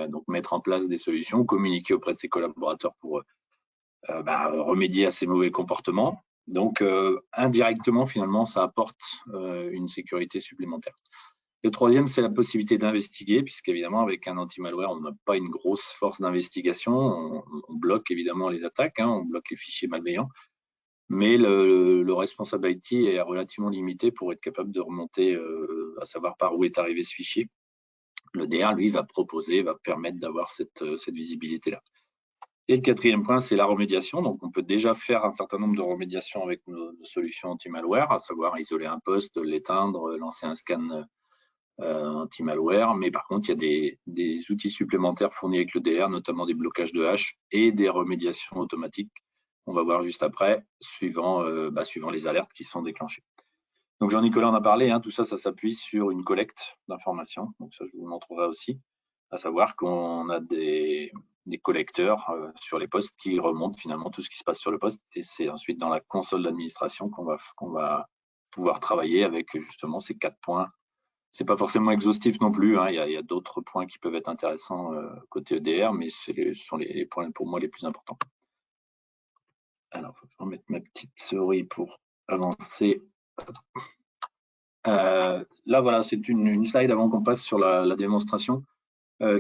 donc mettre en place des solutions, communiquer auprès de ses collaborateurs pour remédier à ces mauvais comportements. Donc, indirectement, finalement, ça apporte une sécurité supplémentaire. Le troisième, c'est la possibilité d'investiguer, puisqu'évidemment, avec un anti-malware, on n'a pas une grosse force d'investigation. On bloque évidemment les attaques, on bloque les fichiers malveillants, mais le responsable IT est relativement limité pour être capable de remonter, à savoir par où est arrivé ce fichier. Le DR, lui, va permettre d'avoir cette visibilité-là. Et le quatrième point, c'est la remédiation. Donc, on peut déjà faire un certain nombre de remédiations avec nos solutions anti-malware, à savoir isoler un poste, l'éteindre, lancer un scan anti-malware. Mais par contre, il y a des outils supplémentaires fournis avec le DR, notamment des blocages de hash et des remédiations automatiques. On va voir juste après, suivant les alertes qui sont déclenchées. Donc, Jean-Nicolas en a parlé, tout ça s'appuie sur une collecte d'informations. Donc, ça, je vous le montrerai aussi, à savoir qu'on a des collecteurs sur les postes qui remontent finalement tout ce qui se passe sur le poste. Et c'est ensuite dans la console d'administration qu'on va pouvoir travailler avec justement ces 4 points. C'est pas forcément exhaustif non plus. Il y a d'autres points qui peuvent être intéressants côté EDR, mais ce sont les points pour moi les plus importants. Alors, je vais remettre ma petite souris pour avancer. Là, voilà, c'est une slide avant qu'on passe sur la démonstration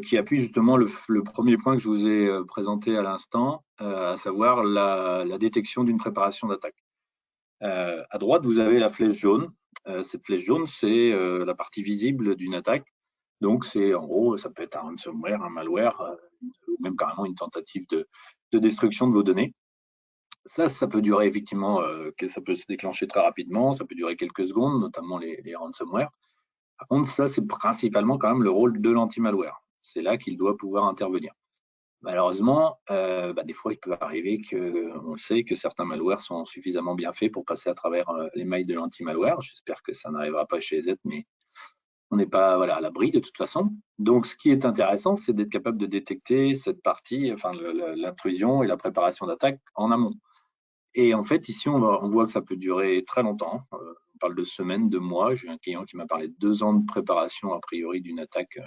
qui appuie justement le premier point que je vous ai présenté à l'instant, à savoir la détection d'une préparation d'attaque. À droite, vous avez la flèche jaune. Cette flèche jaune, c'est la partie visible d'une attaque. Donc, c'est en gros, ça peut être un ransomware, un malware, ou même carrément une tentative de destruction de vos données. Ça peut durer effectivement, ça peut se déclencher très rapidement, ça peut durer quelques secondes, notamment les ransomware. Par contre, ça, c'est principalement quand même le rôle de l'anti-malware. C'est là qu'il doit pouvoir intervenir. Malheureusement, des fois, il peut arriver on le sait, que certains malwares sont suffisamment bien faits pour passer à travers les mailles de l'anti-malware. J'espère que ça n'arrivera pas chez Z, mais on n'est pas à l'abri de toute façon. Donc, ce qui est intéressant, c'est d'être capable de détecter cette partie, enfin l'intrusion et la préparation d'attaque en amont. Et en fait, ici, on voit que ça peut durer très longtemps. On parle de semaines, de mois. J'ai un client qui m'a parlé de 2 ans de préparation, a priori, d'une attaque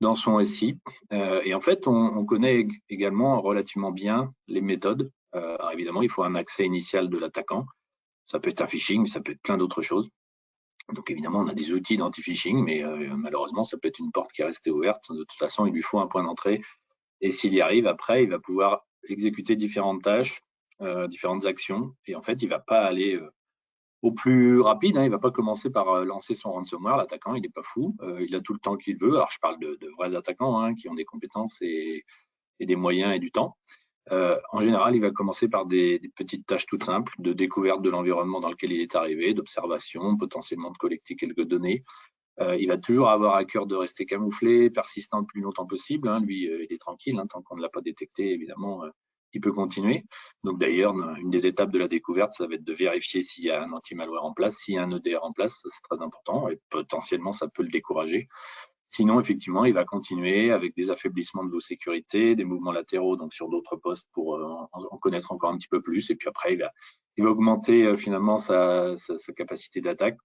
dans son SI. Et en fait, on connaît également relativement bien les méthodes. Alors évidemment, il faut un accès initial de l'attaquant. Ça peut être un phishing, mais ça peut être plein d'autres choses. Donc évidemment, on a des outils d'anti-phishing, mais malheureusement, ça peut être une porte qui est restée ouverte. De toute façon, il lui faut un point d'entrée. Et s'il y arrive, après, il va pouvoir exécuter différentes tâches, différentes actions. Et en fait, il ne va pas aller au plus rapide. Il ne va pas commencer par lancer son ransomware. L'attaquant, il n'est pas fou. Il a tout le temps qu'il veut. Alors, je parle de vrais attaquants qui ont des compétences et des moyens et du temps. En général, il va commencer par des petites tâches toutes simples de découverte de l'environnement dans lequel il est arrivé, d'observation, potentiellement de collecter quelques données. Il va toujours avoir à cœur de rester camouflé, persistant le plus longtemps possible. Lui, il est tranquille. Tant qu'on ne l'a pas détecté, évidemment, il peut continuer. Donc d'ailleurs, une des étapes de la découverte, ça va être de vérifier s'il y a un anti-malware en place, s'il y a un EDR en place. Ça, c'est très important et potentiellement, ça peut le décourager. Sinon, effectivement, il va continuer avec des affaiblissements de vos sécurités, des mouvements latéraux, donc sur d'autres postes pour en connaître encore un petit peu plus. Et puis après, il va augmenter finalement sa capacité d'attaque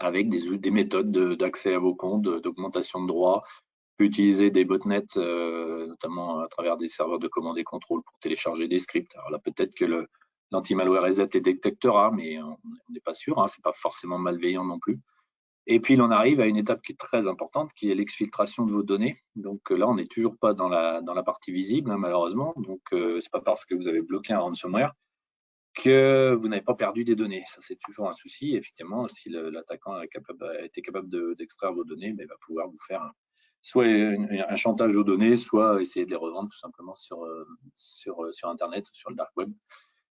avec des méthodes d'accès à vos comptes, d'augmentation de droits. On peut utiliser des botnets, notamment à travers des serveurs de commande et contrôle pour télécharger des scripts. Alors là, peut-être que l'anti-malware EZ les détectera, mais on n'est pas sûr. C'est pas forcément malveillant non plus. Et puis, il en arrive à une étape qui est très importante, qui est l'exfiltration de vos données. Donc là, on n'est toujours pas dans la partie visible, malheureusement. Donc, c'est pas parce que vous avez bloqué un ransomware que vous n'avez pas perdu des données. Ça, c'est toujours un souci. Effectivement, si l'attaquant a été capable d'extraire vos données, il va pouvoir vous faire soit un chantage aux données, soit essayer de les revendre tout simplement sur Internet, sur le dark web.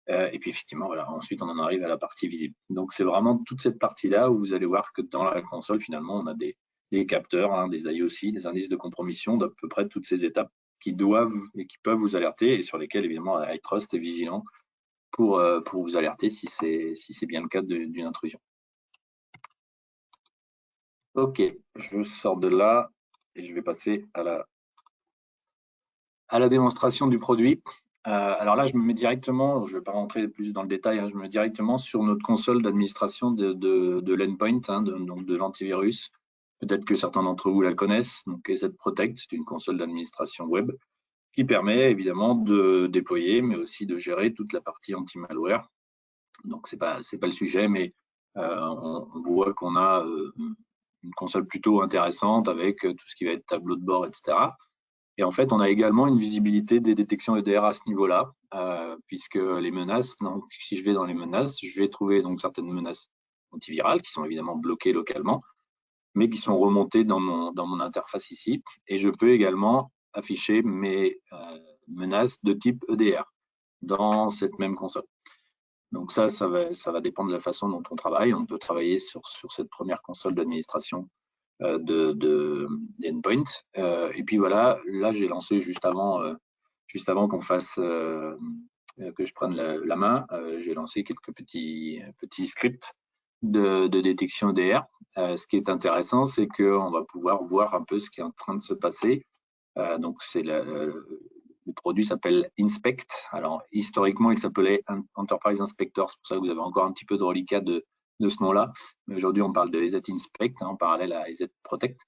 Et puis effectivement, voilà, ensuite on en arrive à la partie visible. Donc c'est vraiment toute cette partie-là où vous allez voir que dans la console, finalement, on a des capteurs, des IOC, des indices de compromission d'à peu près toutes ces étapes qui doivent et qui peuvent vous alerter et sur lesquelles évidemment iTrust est vigilant pour vous alerter si c'est bien le cas d'une intrusion. Ok, je sors de là et je vais passer à la démonstration du produit. Alors là, je me mets directement, je ne vais pas rentrer plus dans le détail, je me mets directement sur notre console d'administration de l'endpoint, donc de l'antivirus. Peut-être que certains d'entre vous la connaissent. Donc EZ Protect, c'est une console d'administration web qui permet évidemment de déployer, mais aussi de gérer toute la partie anti-malware. Donc c'est pas le sujet, mais on voit qu'on a une console plutôt intéressante avec tout ce qui va être tableau de bord, etc. Et en fait, on a également une visibilité des détections EDR à ce niveau-là, puisque les menaces, donc, si je vais dans les menaces, je vais trouver donc certaines menaces antivirales qui sont évidemment bloquées localement, mais qui sont remontées dans mon interface ici. Et je peux également afficher mes menaces de type EDR dans cette même console. Donc ça va dépendre de la façon dont on travaille. On peut travailler sur cette première console d'administration d'endpoint. Et puis voilà, là j'ai lancé juste avant qu'on fasse que je prenne la main, j'ai lancé quelques petits scripts de détection EDR. Ce qui est intéressant, c'est qu'on va pouvoir voir un peu ce qui est en train de se passer. Donc c'est le produit s'appelle Inspect. Alors historiquement, il s'appelait Enterprise Inspector. C'est pour ça que vous avez encore un petit peu de reliquat de ce nom-là. Mais aujourd'hui, on parle de EZ Inspect en parallèle à EZ Protect.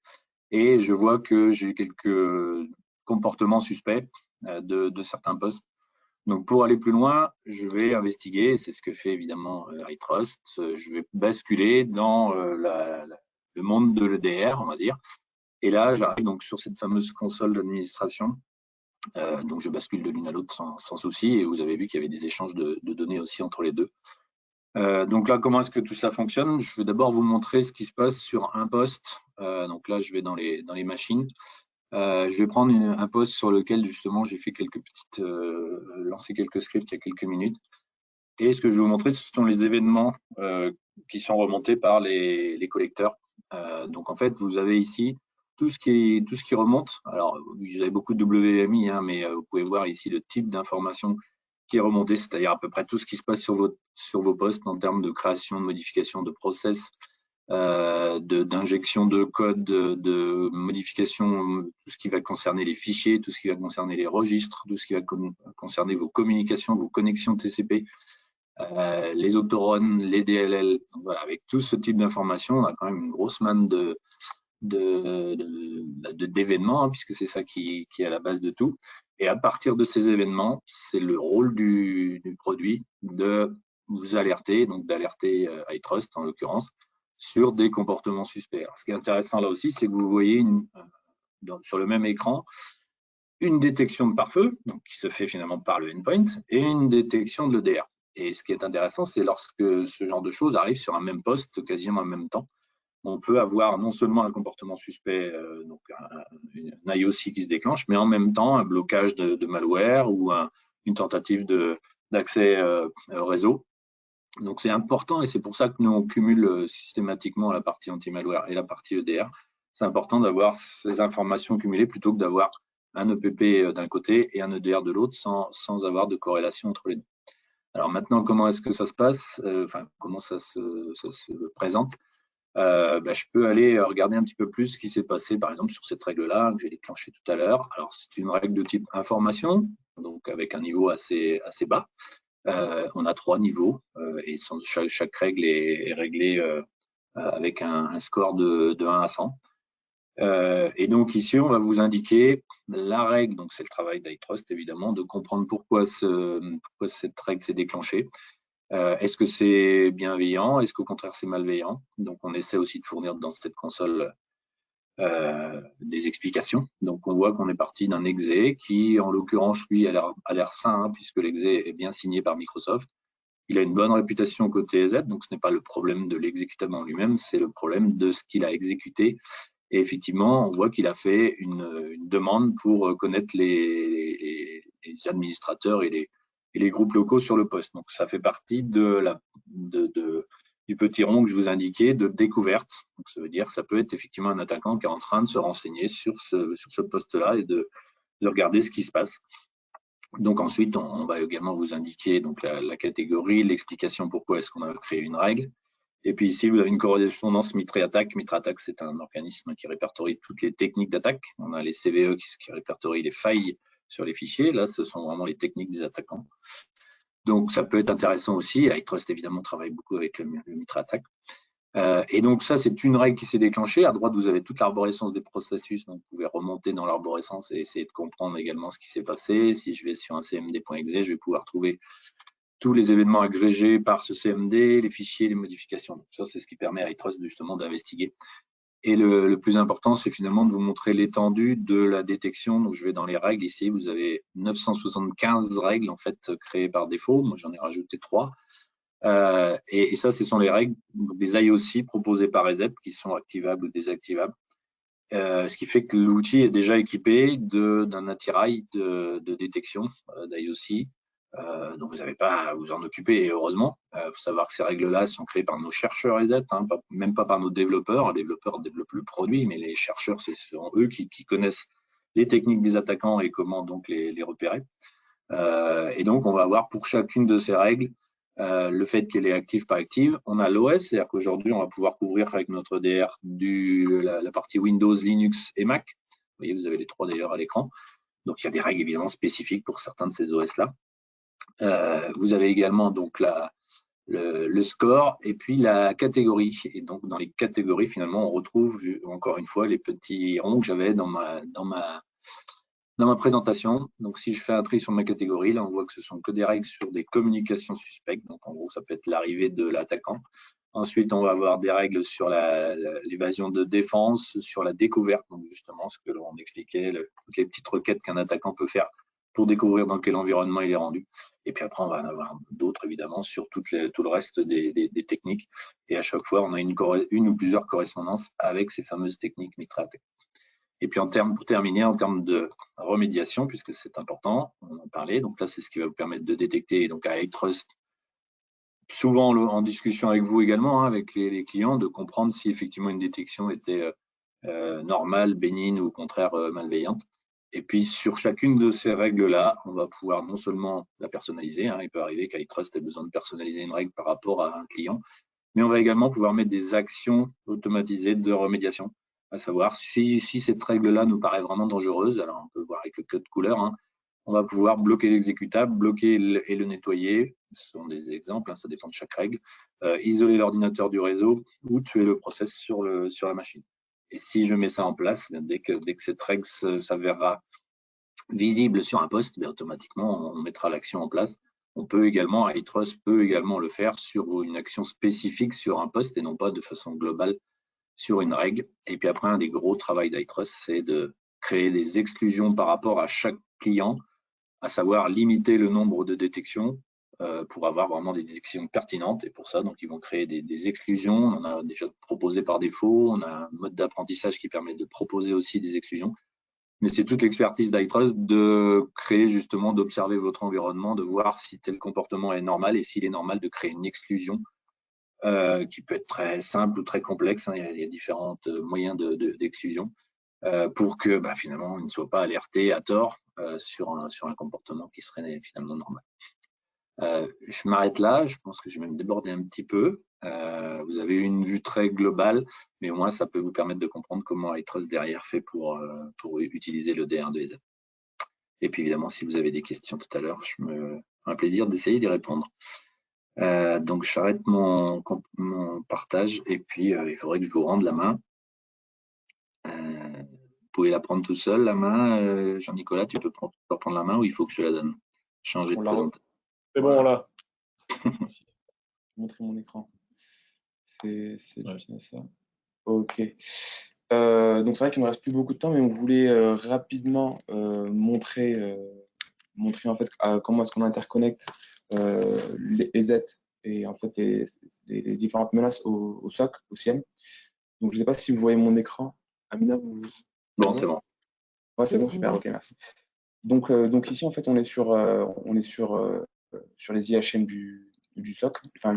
Et je vois que j'ai quelques comportements suspects de certains postes. Donc, pour aller plus loin, je vais investiguer, c'est ce que fait évidemment iTrust. Je vais basculer dans le monde de l'EDR, on va dire. Et là, j'arrive donc sur cette fameuse console d'administration. Donc, je bascule de l'une à l'autre sans souci. Et vous avez vu qu'il y avait des échanges de données aussi entre les deux. Donc là, comment est-ce que tout ça fonctionne? Je vais d'abord vous montrer ce qui se passe sur un poste. Donc là, je vais dans les machines. Je vais prendre un poste sur lequel justement j'ai fait lancé quelques scripts il y a quelques minutes. Et ce que je vais vous montrer, ce sont les événements qui sont remontés par les collecteurs. Donc en fait, vous avez ici tout ce qui remonte. Alors, vous avez beaucoup de WMI, mais vous pouvez voir ici le type d'information qui est remonté, c'est-à-dire à peu près tout ce qui se passe sur vos postes en termes de création, de modification de process, d'injection de code, de modification, tout ce qui va concerner les fichiers, tout ce qui va concerner les registres, tout ce qui va concerner vos communications, vos connexions TCP, les autoruns, les DLL. Donc voilà, avec tout ce type d'informations, on a quand même une grosse manne d'événements, puisque c'est ça qui est à la base de tout. Et à partir de ces événements, c'est le rôle du produit de vous alerter, donc d'alerter iTrust en l'occurrence, sur des comportements suspects. Alors, ce qui est intéressant là aussi, c'est que vous voyez sur le même écran une détection de pare-feu, donc qui se fait finalement par le endpoint, et une détection de l'EDR. Et ce qui est intéressant, c'est lorsque ce genre de choses arrive sur un même poste, quasiment en même temps, on peut avoir non seulement un comportement suspect, donc un IOC qui se déclenche, mais en même temps un blocage de malware ou une tentative d'accès au réseau. Donc c'est important et c'est pour ça que nous on cumule systématiquement la partie anti-malware et la partie EDR. C'est important d'avoir ces informations cumulées plutôt que d'avoir un EPP d'un côté et un EDR de l'autre sans avoir de corrélation entre les deux. Alors maintenant, comment est-ce que ça se passe, comment ça se présente? je peux aller regarder un petit peu plus ce qui s'est passé, par exemple, sur cette règle-là que j'ai déclenchée tout à l'heure. Alors, c'est une règle de type information, donc avec un niveau assez bas. On a 3 niveaux et chaque règle est réglée avec un score de 1 à 100. Et donc ici, on va vous indiquer la règle, donc c'est le travail d'iTrust évidemment, de comprendre pourquoi cette règle s'est déclenchée. Est-ce que c'est bienveillant? Est-ce qu'au contraire c'est malveillant? Donc on essaie aussi de fournir dans cette console des explications. Donc on voit qu'on est parti d'un exe qui, en l'occurrence, lui, a l'air sain, hein, puisque l'exe est bien signé par Microsoft. Il a une bonne réputation côté EZ, donc ce n'est pas le problème de l'exécutable en lui-même, c'est le problème de ce qu'il a exécuté. Et effectivement, on voit qu'il a fait une demande pour connaître les administrateurs et les groupes locaux sur le poste. Donc, ça fait partie du petit rond que je vous indiquais de découverte. Donc, ça veut dire que ça peut être effectivement un attaquant qui est en train de se renseigner sur ce poste-là et de regarder ce qui se passe. Donc ensuite, on va également vous indiquer donc la catégorie, l'explication pourquoi est-ce qu'on a créé une règle. Et puis ici, vous avez une correspondance Mitre-Attaque. Mitre-Attaque, c'est un organisme qui répertorie toutes les techniques d'attaque. On a les CVE qui répertorient les failles sur les fichiers. Là, ce sont vraiment les techniques des attaquants. Donc, ça peut être intéressant aussi. iTrust, évidemment, travaille beaucoup avec le Mitre-Attaque. Et donc, ça, c'est une règle qui s'est déclenchée. À droite, vous avez toute l'arborescence des processus. Donc, vous pouvez remonter dans l'arborescence et essayer de comprendre également ce qui s'est passé. Si je vais sur un cmd.exe, je vais pouvoir trouver tous les événements agrégés par ce CMD, les fichiers, les modifications. Donc ça, c'est ce qui permet à iTrust justement d'investiguer. Et le plus important, c'est finalement de vous montrer l'étendue de la détection. Donc, je vais dans les règles. Ici, vous avez 975 règles en fait créées par défaut. Moi, j'en ai rajouté 3. Et ça, ce sont les règles des IOC proposées par EZ qui sont activables ou désactivables. Ce qui fait que l'outil est déjà équipé d'un attirail de détection d'IOC. Donc, vous n'avez pas à vous en occuper, et heureusement. Il faut savoir que ces règles-là sont créées par nos chercheurs EZ, hein, même pas par nos développeurs. Les développeurs développent le produit, mais les chercheurs, ce sont eux qui connaissent les techniques des attaquants et comment donc les repérer. Et donc, on va avoir pour chacune de ces règles le fait qu'elle est active, pas active. On a l'OS, c'est-à-dire qu'aujourd'hui, on va pouvoir couvrir avec notre DR la partie Windows, Linux et Mac. Vous voyez, vous avez les 3 d'ailleurs à l'écran. Donc, il y a des règles évidemment spécifiques pour certains de ces OS-là. Vous avez également donc le score et puis la catégorie. Et donc, dans les catégories, finalement, on retrouve encore une fois les petits ronds que j'avais dans ma présentation. Donc, si je fais un tri sur ma catégorie, là, on voit que ce sont que des règles sur des communications suspectes. Donc, en gros, ça peut être l'arrivée de l'attaquant. Ensuite, on va avoir des règles sur l'évasion de défense, sur la découverte, donc justement ce que l'on expliquait, toutes les petites requêtes qu'un attaquant peut faire pour découvrir dans quel environnement il est rendu. Et puis après, on va en avoir d'autres, évidemment, sur tout le reste des techniques. Et à chaque fois, on a une ou plusieurs correspondances avec ces fameuses techniques Mitre-Attaque. Et puis, pour terminer, en termes de remédiation, puisque c'est important, on en parlait. Donc là, c'est ce qui va vous permettre de détecter, donc à iTrust, souvent en discussion avec vous également, hein, avec les clients, de comprendre si effectivement une détection était normale, bénigne ou au contraire malveillante. Et puis, sur chacune de ces règles-là, on va pouvoir non seulement la personnaliser, hein, il peut arriver qu'iTrust ait besoin de personnaliser une règle par rapport à un client, mais on va également pouvoir mettre des actions automatisées de remédiation, à savoir si cette règle-là nous paraît vraiment dangereuse, alors on peut voir avec le code couleur, hein, on va pouvoir bloquer l'exécutable, bloquer et le nettoyer, ce sont des exemples, hein, ça dépend de chaque règle, isoler l'ordinateur du réseau ou tuer le process sur la machine. Et si je mets ça en place, dès que cette règle s'avérera visible sur un poste, automatiquement, on mettra l'action en place. On peut également, iTrust peut également le faire sur une action spécifique sur un poste et non pas de façon globale sur une règle. Et puis après, un des gros travaux d'iTrust, c'est de créer des exclusions par rapport à chaque client, à savoir limiter le nombre de détections pour avoir vraiment des détections pertinentes. Et pour ça, donc, ils vont créer des exclusions. On en a déjà proposé par défaut. On a un mode d'apprentissage qui permet de proposer aussi des exclusions. Mais c'est toute l'expertise d'iTrust de créer justement, d'observer votre environnement, de voir si tel comportement est normal et s'il est normal de créer une exclusion qui peut être très simple ou très complexe. Hein. Il y a différents moyens d'exclusion pour que finalement, on ne soit pas alerté à tort sur un comportement qui serait finalement normal. Je m'arrête là, je pense que je vais me déborder un petit peu. Vous avez une vue très globale, mais au moins ça peut vous permettre de comprendre comment iTrust derrière fait pour utiliser le DR de EZ. Et puis évidemment, si vous avez des questions tout à l'heure, un plaisir d'essayer d'y répondre. Donc j'arrête mon partage et puis il faudrait que je vous rende la main. Vous pouvez la prendre tout seul, la main. Jean-Nicolas, tu peux prendre la main ou il faut que je te la donne? Changer de présentation. C'est bon, là. Je vais montrer mon écran. C'est Ouais. bien ça. Ok. Donc c'est vrai qu'il ne me reste plus beaucoup de temps, mais on voulait rapidement montrer en fait comment est-ce qu'on interconnecte les EZ et en fait les différentes menaces au SOC, au CIEM. Donc je ne sais pas si vous voyez mon écran. Amina, vous... Bon, c'est bon. Ouais, c'est bon, super, ok, merci. Donc ici, en fait, on est sur les IHM du SOC. Enfin,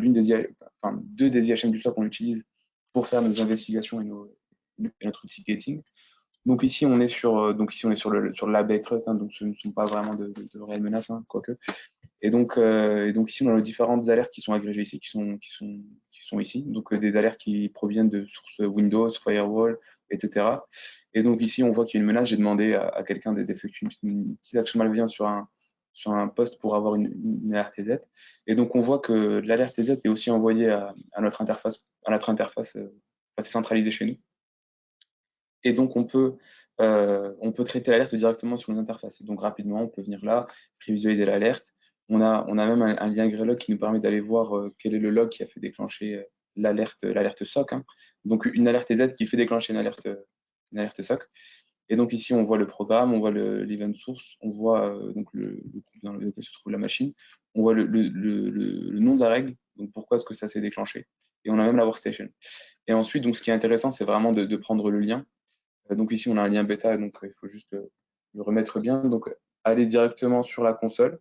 deux des IHM du SOC, on l'utilise pour faire nos investigations et notre ticketing. Donc ici, on est sur le lab iTrust, hein, donc ce ne sont pas vraiment de réelles menaces, hein, quoique. Et donc ici, on a les différentes alertes qui sont agrégées ici, qui sont ici. Donc des alertes qui proviennent de sources Windows, Firewall, etc. Et donc ici, on voit qu'il y a une menace. J'ai demandé à quelqu'un d'effectuer une petite action malveillante sur un poste pour avoir une alerte TZ. Et donc on voit que l'alerte TZ est aussi envoyée à notre interface c'est centralisé chez nous. Et donc on peut traiter l'alerte directement sur nos interfaces. Et donc rapidement, on peut venir là, prévisualiser l'alerte. On a même un lien Greylog qui nous permet d'aller voir quel est le log qui a fait déclencher l'alerte SOC. Hein. Donc une alerte TZ qui fait déclencher une alerte SOC. Et donc ici, on voit le programme, on voit l'event source, on voit donc le groupe dans lequel se trouve la machine, on voit le nom de la règle, donc pourquoi est-ce que ça s'est déclenché. Et on a même la workstation. Et ensuite, donc, ce qui est intéressant, c'est vraiment de prendre le lien. Donc ici, on a un lien bêta, donc il faut juste le remettre bien. Donc aller directement sur la console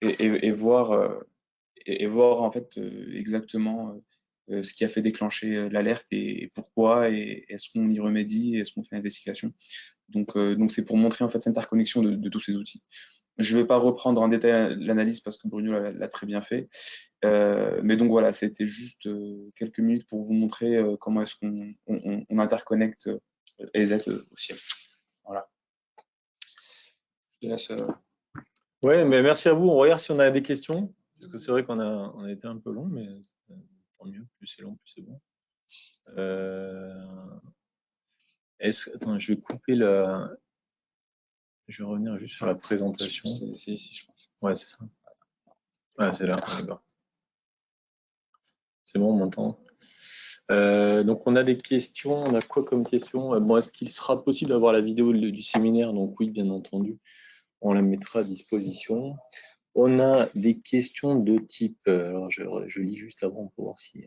et voir en fait exactement ce qui a fait déclencher l'alerte et pourquoi, et est-ce qu'on y remédie, est-ce qu'on fait l'investigation. Donc c'est pour montrer en fait l'interconnexion de tous ces outils. Je ne vais pas reprendre en détail l'analyse parce que Bruno l'a très bien fait. Mais donc voilà, c'était juste quelques minutes pour vous montrer comment est-ce qu'on interconnecte EZ au ciel. Voilà. Je te laisse, Ouais, mais merci à vous. On regarde si on a des questions. Parce que c'est vrai qu'on a été un peu long, mais tant mieux. Plus c'est long, plus c'est bon. Attends, je vais couper la. Je vais revenir juste sur la présentation. C'est ici, je pense. Ouais, c'est ça. Ouais, c'est là. D'accord. C'est bon, on m'entend. Donc, on a des questions. On a quoi comme question? Bon, est-ce qu'il sera possible d'avoir la vidéo du séminaire? Donc, oui, bien entendu. On la mettra à disposition. On a des questions de type. Alors, je lis juste avant pour voir si.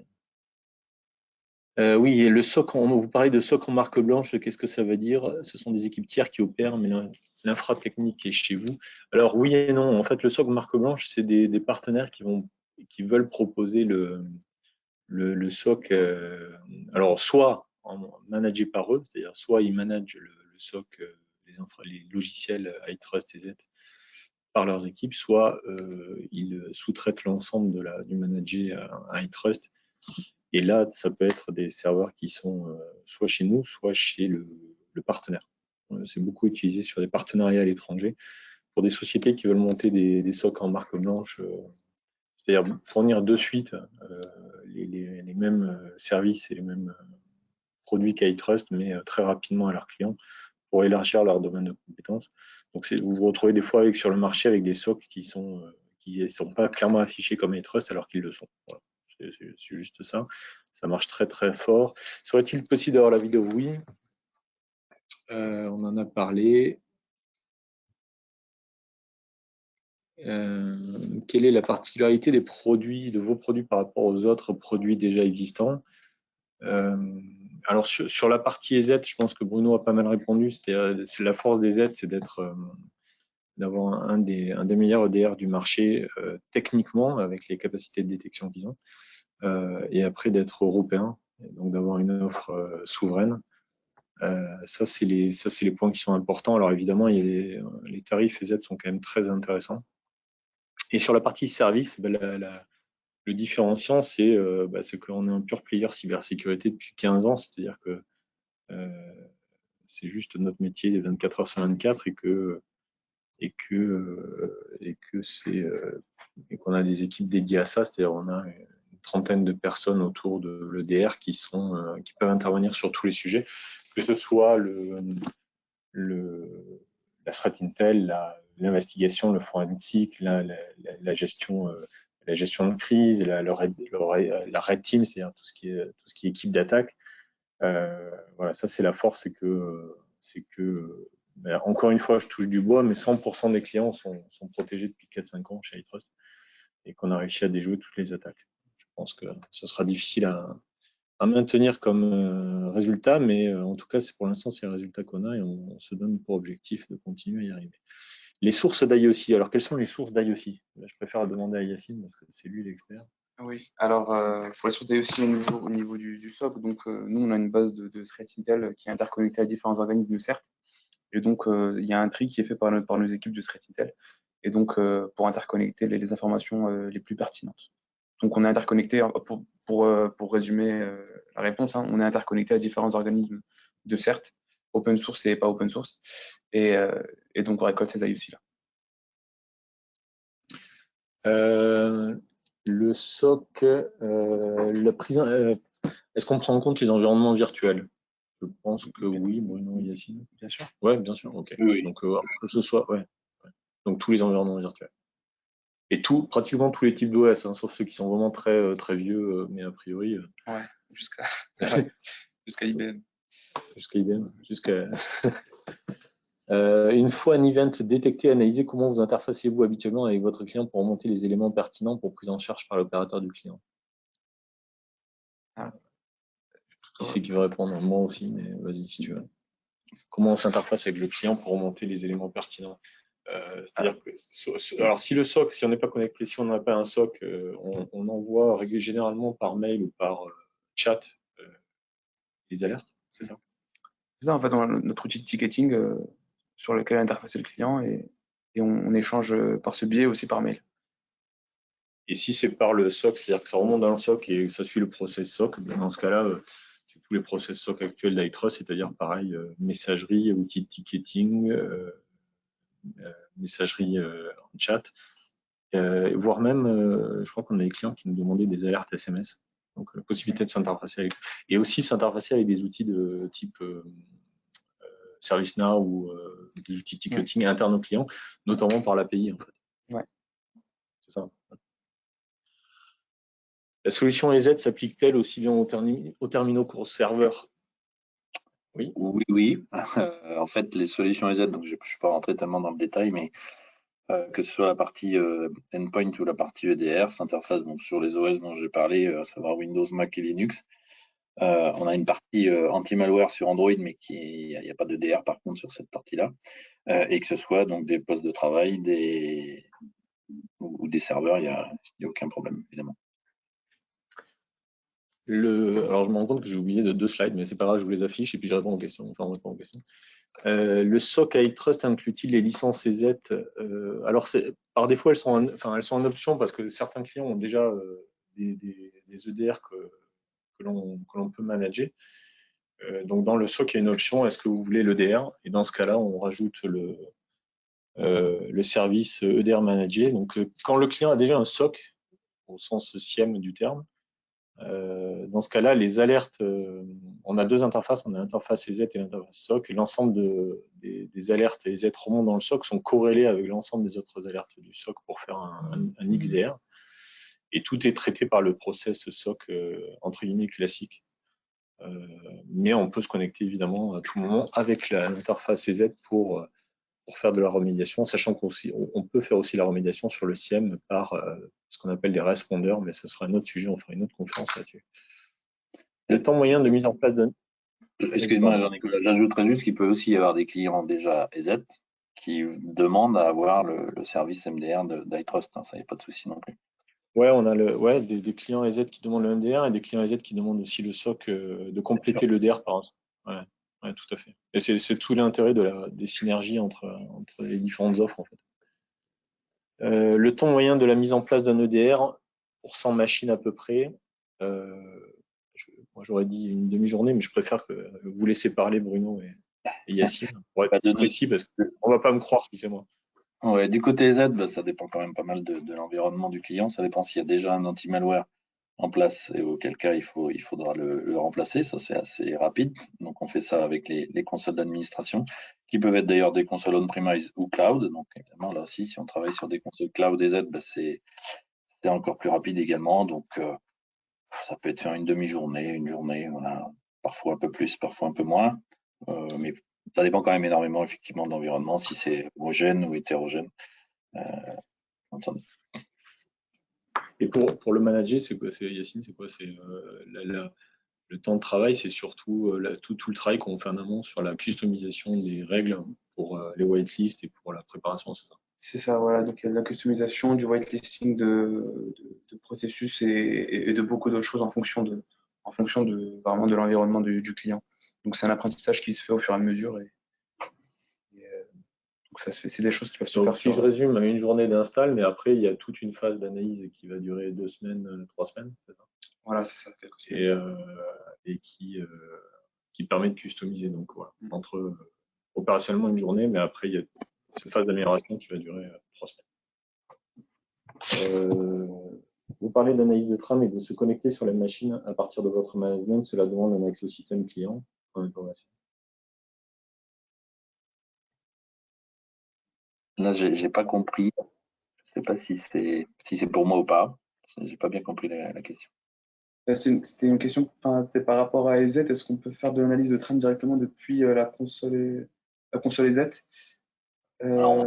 Oui, et le SOC, vous parlez de SOC en marque blanche, qu'est-ce que ça veut dire? Ce sont des équipes tiers qui opèrent, mais l'infra-technique est chez vous. Alors oui et non, en fait le SOC marque blanche, c'est des partenaires qui veulent proposer le SOC, alors soit managé par eux, c'est-à-dire soit ils managent le SOC, les logiciels iTrust et Z par leurs équipes, soit ils sous-traitent l'ensemble du manager à iTrust. Et là, ça peut être des serveurs qui sont soit chez nous, soit chez le partenaire. C'est beaucoup utilisé sur des partenariats à l'étranger pour des sociétés qui veulent monter des SOC en marque blanche, c'est-à-dire fournir de suite les mêmes services et les mêmes produits qu'iTrust, mais très rapidement à leurs clients pour élargir leur domaine de compétences. Donc vous vous retrouvez des fois sur le marché avec des SOC qui sont pas clairement affichés comme iTrust alors qu'ils le sont. Voilà. C'est juste ça. Ça marche très très fort. Serait-il possible d'avoir la vidéo? Oui. On en a parlé. Quelle est la particularité des produits, de vos produits par rapport aux autres produits déjà existants? Alors sur la partie EZ, je pense que Bruno a pas mal répondu. C'est la force des EZ, c'est d'avoir un des meilleurs EDR du marché techniquement avec les capacités de détection qu'ils ont, et après d'être européen, donc d'avoir une offre souveraine. Ça c'est les points qui sont importants. Alors évidemment, les tarifs EZ sont quand même très intéressants. Et sur la partie service, le différenciant, c'est qu'on est un pure player cybersécurité depuis 15 ans, c'est-à-dire que c'est juste notre métier les 24 heures sur 24 et qu'on a des équipes dédiées à ça, c'est-à-dire on a une trentaine de personnes autour de l'EDR qui peuvent intervenir sur tous les sujets, que ce soit la threat intel, l'investigation, le forensique, la gestion de crise, la red team, c'est-à-dire tout ce qui est équipe d'attaque. Voilà, ça c'est la force, c'est que encore une fois, je touche du bois, mais 100% des clients sont protégés depuis 4-5 ans chez iTrust et qu'on a réussi à déjouer toutes les attaques. Je pense que ce sera difficile à maintenir comme résultat, mais en tout cas, pour l'instant, c'est le résultat qu'on a et on se donne pour objectif de continuer à y arriver. Les sources d'IOC. Alors, quelles sont les sources d'IOC? Je préfère demander à Yacine parce que c'est lui l'expert. Oui, alors pour les sources d'IOC au niveau du SOC, donc nous, on a une base de threat intel qui est interconnectée à différents organismes, certes. Et donc, il y a un tri qui est fait par nos équipes de threat intel. Et donc, pour interconnecter les informations les plus pertinentes. Donc, on est interconnecté, pour résumer la réponse, hein, on est interconnecté à différents organismes de CERT, open source et pas open source. Et donc, on récolte ces IOC-là. Le SOC, est-ce qu'on prend en compte les environnements virtuels? Je pense que oui. Bon, non, Yacine. Bien sûr. Ouais, bien sûr. Ok. Oui. Donc, que ce soit, ouais. Donc, tous les environnements virtuels. Et pratiquement tous les types d'OS, hein, sauf ceux qui sont vraiment très, très vieux, mais a priori. Ouais, jusqu'à IBM. Jusqu'à IBM. Une fois un event détecté, analysé, comment vous interfacez-vous habituellement avec votre client pour remonter les éléments pertinents pour prise en charge par l'opérateur du client? Qui c'est qui veut répondre? Moi aussi, mais vas-y si tu veux. Comment on s'interface avec le client pour remonter les éléments pertinents? C'est-à-dire que, alors si le SOC, si on n'est pas connecté, si on n'a pas un SOC, on envoie généralement par mail ou par chat les alertes, c'est ça? C'est ça, en fait, on a notre outil de ticketing sur lequel interfacer le client et on échange par ce biais aussi par mail. Et si c'est par le SOC, c'est-à-dire que ça remonte dans le SOC et ça suit le process SOC, dans ce cas-là, c'est tous les process SOC actuels d'iTrust, c'est-à-dire pareil, messagerie, outil de ticketing, messagerie en chat, voire même, je crois qu'on a des clients qui nous demandaient des alertes SMS, donc la possibilité de s'interfacer avec, et aussi s'interfacer avec des outils de type ServiceNow ou des outils de ticketing internes aux clients, notamment par l'API en fait. Ouais. C'est ça. La solution EZ s'applique-t-elle aussi bien aux terminaux qu'aux serveurs? Oui. Oui. En fait, les solutions EZ, donc je ne suis pas rentré tellement dans le détail, mais que ce soit la partie endpoint ou la partie EDR, s'interface donc sur les OS dont j'ai parlé, à savoir Windows, Mac et Linux. On a une partie anti-malware sur Android, mais il n'y a pas de DR par contre sur cette partie-là. Et que ce soit donc des postes de travail ou des serveurs, il n'y a aucun problème, évidemment. Alors, je me rends compte que j'ai oublié de 2 slides, mais c'est pas grave, je vous les affiche et puis je réponds aux questions. Enfin, on répond aux questions. Le SOC iTrust inclut-il les licences CZ? Alors, par défaut, elles sont en option parce que certains clients ont déjà des EDR que l'on peut manager. Donc, dans le SOC, il y a une option, est-ce que vous voulez l'EDR? Et dans ce cas-là, on rajoute le service EDR managé. Donc, quand le client a déjà un SOC, au sens SIEM du terme, dans ce cas-là, les alertes, on a 2 interfaces, on a l'interface EZ et l'interface SOC, et l'ensemble des alertes EZ remontent dans le SOC sont corrélées avec l'ensemble des autres alertes du SOC pour faire un XDR. Et tout est traité par le process SOC entre guillemets classique. Mais on peut se connecter évidemment à tout moment avec l'interface EZ pour faire de la remédiation, sachant qu'on peut faire aussi la remédiation sur le SIEM par ce qu'on appelle des répondeurs, mais ce sera un autre sujet, on fera une autre conférence là-dessus. Le temps moyen de mise en place de... Excuse-moi, Jean-Nicolas, j'ajouterais juste qu'il peut aussi y avoir des clients déjà EZ qui demandent à avoir le service MDR d'iTrust, hein, ça n'y a pas de souci non plus. Ouais, on a des clients EZ qui demandent le MDR et des clients EZ qui demandent aussi le SOC de compléter le DR par un. Ouais, tout à fait. Et c'est tout l'intérêt des synergies entre les différentes offres en fait. Le temps moyen de la mise en place d'un EDR, pour 100 machines à peu près, moi j'aurais dit une demi-journée, mais je préfère que vous laissez parler Bruno et Yacine pour être précis parce qu'on ne va pas me croire si c'est moi. Ouais, du côté Z, bah, ça dépend quand même pas mal de l'environnement du client. Ça dépend s'il y a déjà un anti-malware en place et auquel cas il faudra le remplacer. Ça, c'est assez rapide. Donc, on fait ça avec les consoles d'administration qui peuvent être d'ailleurs des consoles on-premise ou cloud. Donc, évidemment, là aussi, si on travaille sur des consoles cloud et Z, bah, c'est encore plus rapide également. Donc, ça peut être faire une demi-journée, une journée, voilà. Parfois un peu plus, parfois un peu moins. Mais ça dépend quand même énormément, effectivement, de l'environnement, si c'est homogène ou hétérogène. Entendu. Et pour le manager, c'est quoi, Yacine, c'est quoi? C'est le temps de travail, c'est surtout tout le travail qu'on fait en amont sur la customisation des règles pour les whitelists et pour la préparation, c'est ça? C'est ça, voilà. Donc, il y a de la customisation, du whitelisting de processus et de beaucoup d'autres choses en fonction vraiment de l'environnement du client. Donc, c'est un apprentissage qui se fait au fur et à mesure. Donc, ça se fait, c'est des choses qui peuvent se Donc, faire si je résume, une journée d'install, mais après, il y a toute une phase d'analyse qui va durer 2 semaines, 3 semaines, c'est ça? Voilà, c'est ça, quelques semaines. Et qui permet de customiser. Donc, voilà, opérationnellement une journée, mais après, il y a cette phase d'amélioration qui va durer 3 semaines. Vous parlez d'analyse de trame et de se connecter sur les machines à partir de votre management. Cela demande un accès au système client en information. Là, j'ai pas compris. Je sais pas si c'est pour moi ou pas. J'ai pas bien compris la question. C'était une question, c'était par rapport à EZ. Est-ce qu'on peut faire de l'analyse de trame directement depuis la console EZ? Alors,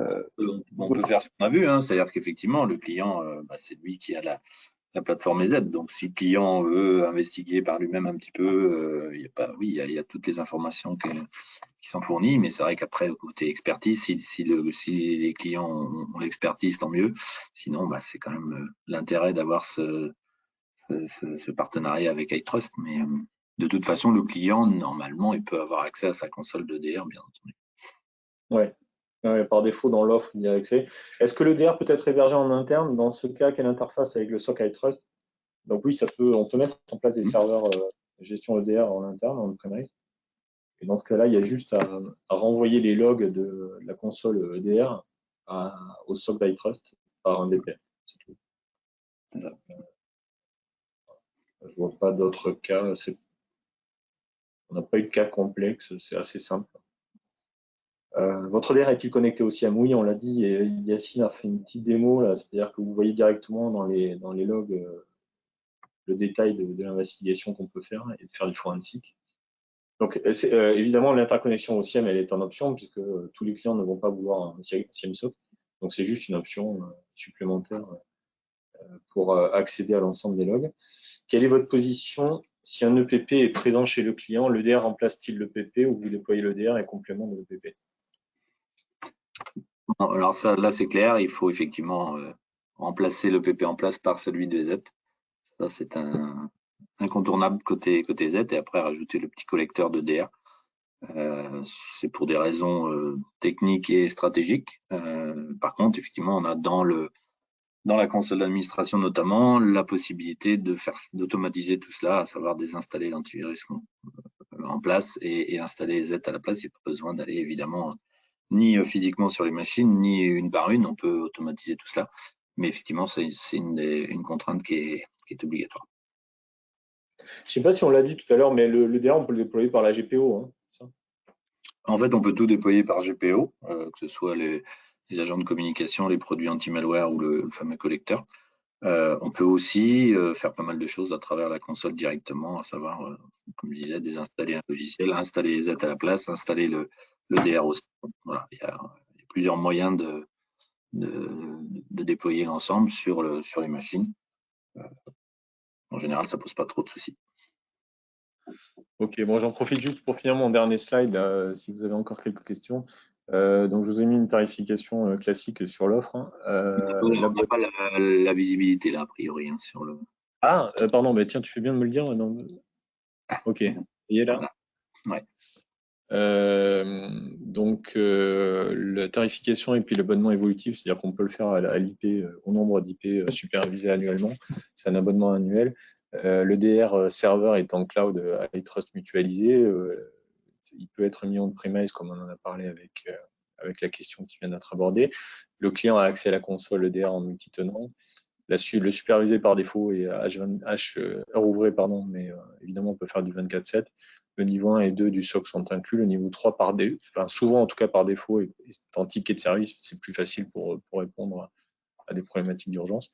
on peut faire ce qu'on a vu, hein, c'est-à-dire qu'effectivement, le client, bah, c'est lui qui a la plateforme EZ. Donc, si le client veut investiguer par lui-même un petit peu, il y a toutes les informations qui sont fournies, mais c'est vrai qu'après, côté expertise, si les clients ont l'expertise, tant mieux. Sinon, bah, c'est quand même l'intérêt d'avoir ce partenariat avec iTrust. Mais de toute façon, le client, normalement, il peut avoir accès à sa console de DR, bien entendu. Ouais. Par défaut, dans l'offre, il y a accès. Est-ce que le DR peut être hébergé en interne? Dans ce cas, quelle interface avec le SOC iTrust? Donc oui, on peut mettre en place des serveurs gestion EDR en interne, en premise. Et dans ce cas-là, il y a juste à renvoyer les logs de la console EDR au SOC d'iTrust par un DPM. C'est tout. C'est ça. Je vois pas d'autres cas. On n'a pas eu de cas complexe, c'est assez simple. Votre DR est-il connecté au SIEM? Oui, on l'a dit, et Yacine a fait une petite démo, là, c'est-à-dire que vous voyez directement dans les logs le détail de l'investigation qu'on peut faire et de faire du forensique. Donc, évidemment, l'interconnexion au SIEM, elle est en option puisque tous les clients ne vont pas vouloir un SIEM SOC. Donc, c'est juste une option supplémentaire pour accéder à l'ensemble des logs. Quelle est votre position si un EPP est présent chez le client? L'EDR remplace-t-il l'EPP ou vous déployez l'EDR et complément de l'EPP? Alors ça, là, c'est clair. Il faut effectivement remplacer l'EPP en place par celui de Z. Ça, c'est un incontournable côté Z. Et après, rajouter le petit collecteur de DR. C'est pour des raisons techniques et stratégiques. Par contre, effectivement, on a dans la console d'administration notamment la possibilité d'automatiser tout cela, à savoir désinstaller l'antivirus en place et installer Z à la place. Il n'y a pas besoin d'aller évidemment ni physiquement sur les machines, ni une par une. On peut automatiser tout cela. Mais effectivement, c'est une contrainte qui est obligatoire. Je ne sais pas si on l'a dit tout à l'heure, mais le DR, on peut le déployer par la GPO. Hein, ça. En fait, on peut tout déployer par GPO, que ce soit les agents de communication, les produits anti-malware ou le fameux collecteur. On peut aussi faire pas mal de choses à travers la console directement, à savoir, comme je disais, désinstaller un logiciel, installer les Z à la place, installer le DR aussi. Voilà, il y a plusieurs moyens de déployer l'ensemble sur les machines. En général, ça pose pas trop de soucis. Ok, bon, j'en profite juste pour finir mon dernier slide, là, si vous avez encore quelques questions. Donc, je vous ai mis une tarification classique sur l'offre. Hein. On n'a pas la visibilité là, a priori, hein, sur le. Ah, pardon, bah, tiens, tu fais bien de me le dire. Non. Ok, il est là. Voilà. Ouais. Donc, la tarification et puis l'abonnement évolutif, c'est-à-dire qu'on peut le faire à l'IP, au nombre d'IP supervisés annuellement. C'est un abonnement annuel. Le DR serveur est en cloud iTrust mutualisé. Il peut être mis en premise, comme on en a parlé avec la question qui vient d'être abordée. Le client a accès à la console EDR en multitenant. Le supervisé par défaut est heure ouvrée, mais évidemment, on peut faire du 24/7. Le niveau 1 et 2 du SOC sont inclus. Le niveau 3, souvent en tout cas par défaut, est en ticket de service. C'est plus facile pour répondre à des problématiques d'urgence.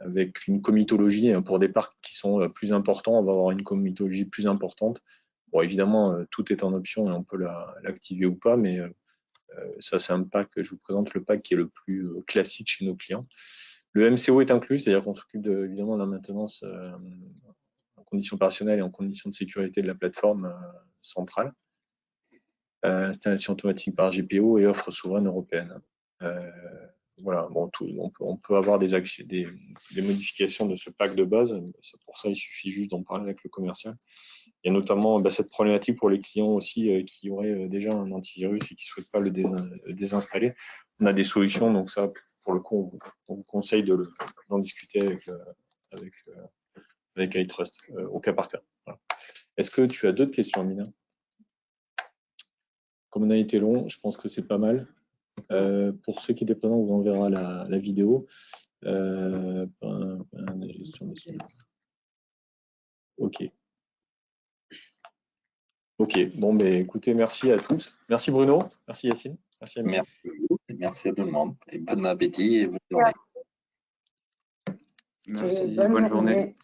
Avec une comitologie pour des parcs qui sont plus importants, on va avoir une comitologie plus importante. Bon, évidemment, tout est en option et on peut l'activer ou pas, mais ça, c'est un pack, je vous présente le pack qui est le plus classique chez nos clients. Le MCO est inclus, c'est-à-dire qu'on s'occupe évidemment de la maintenance en conditions opérationnelles et en conditions de sécurité de la plateforme centrale. Installation automatique par GPO et offre souveraine européenne. Voilà, bon, on peut avoir des modifications de ce pack de base. Pour ça, il suffit juste d'en parler avec le commercial. Il y a notamment cette problématique pour les clients aussi qui auraient déjà un antivirus et qui ne souhaitent pas le désinstaller. On a des solutions, donc ça, pour le coup, on vous conseille d'en discuter avec iTrust au cas par cas. Voilà. Est-ce que tu as d'autres questions, Amina? Comme on a été long, je pense que c'est pas mal. Pour ceux qui étaient présents, on vous enverra la vidéo. Ok. Ok, bon, mais écoutez, merci à tous. Merci Bruno, merci Yacine. Merci Amina. Merci à vous, merci à tout le monde. Et bon appétit et bonne journée. Merci, bonne journée.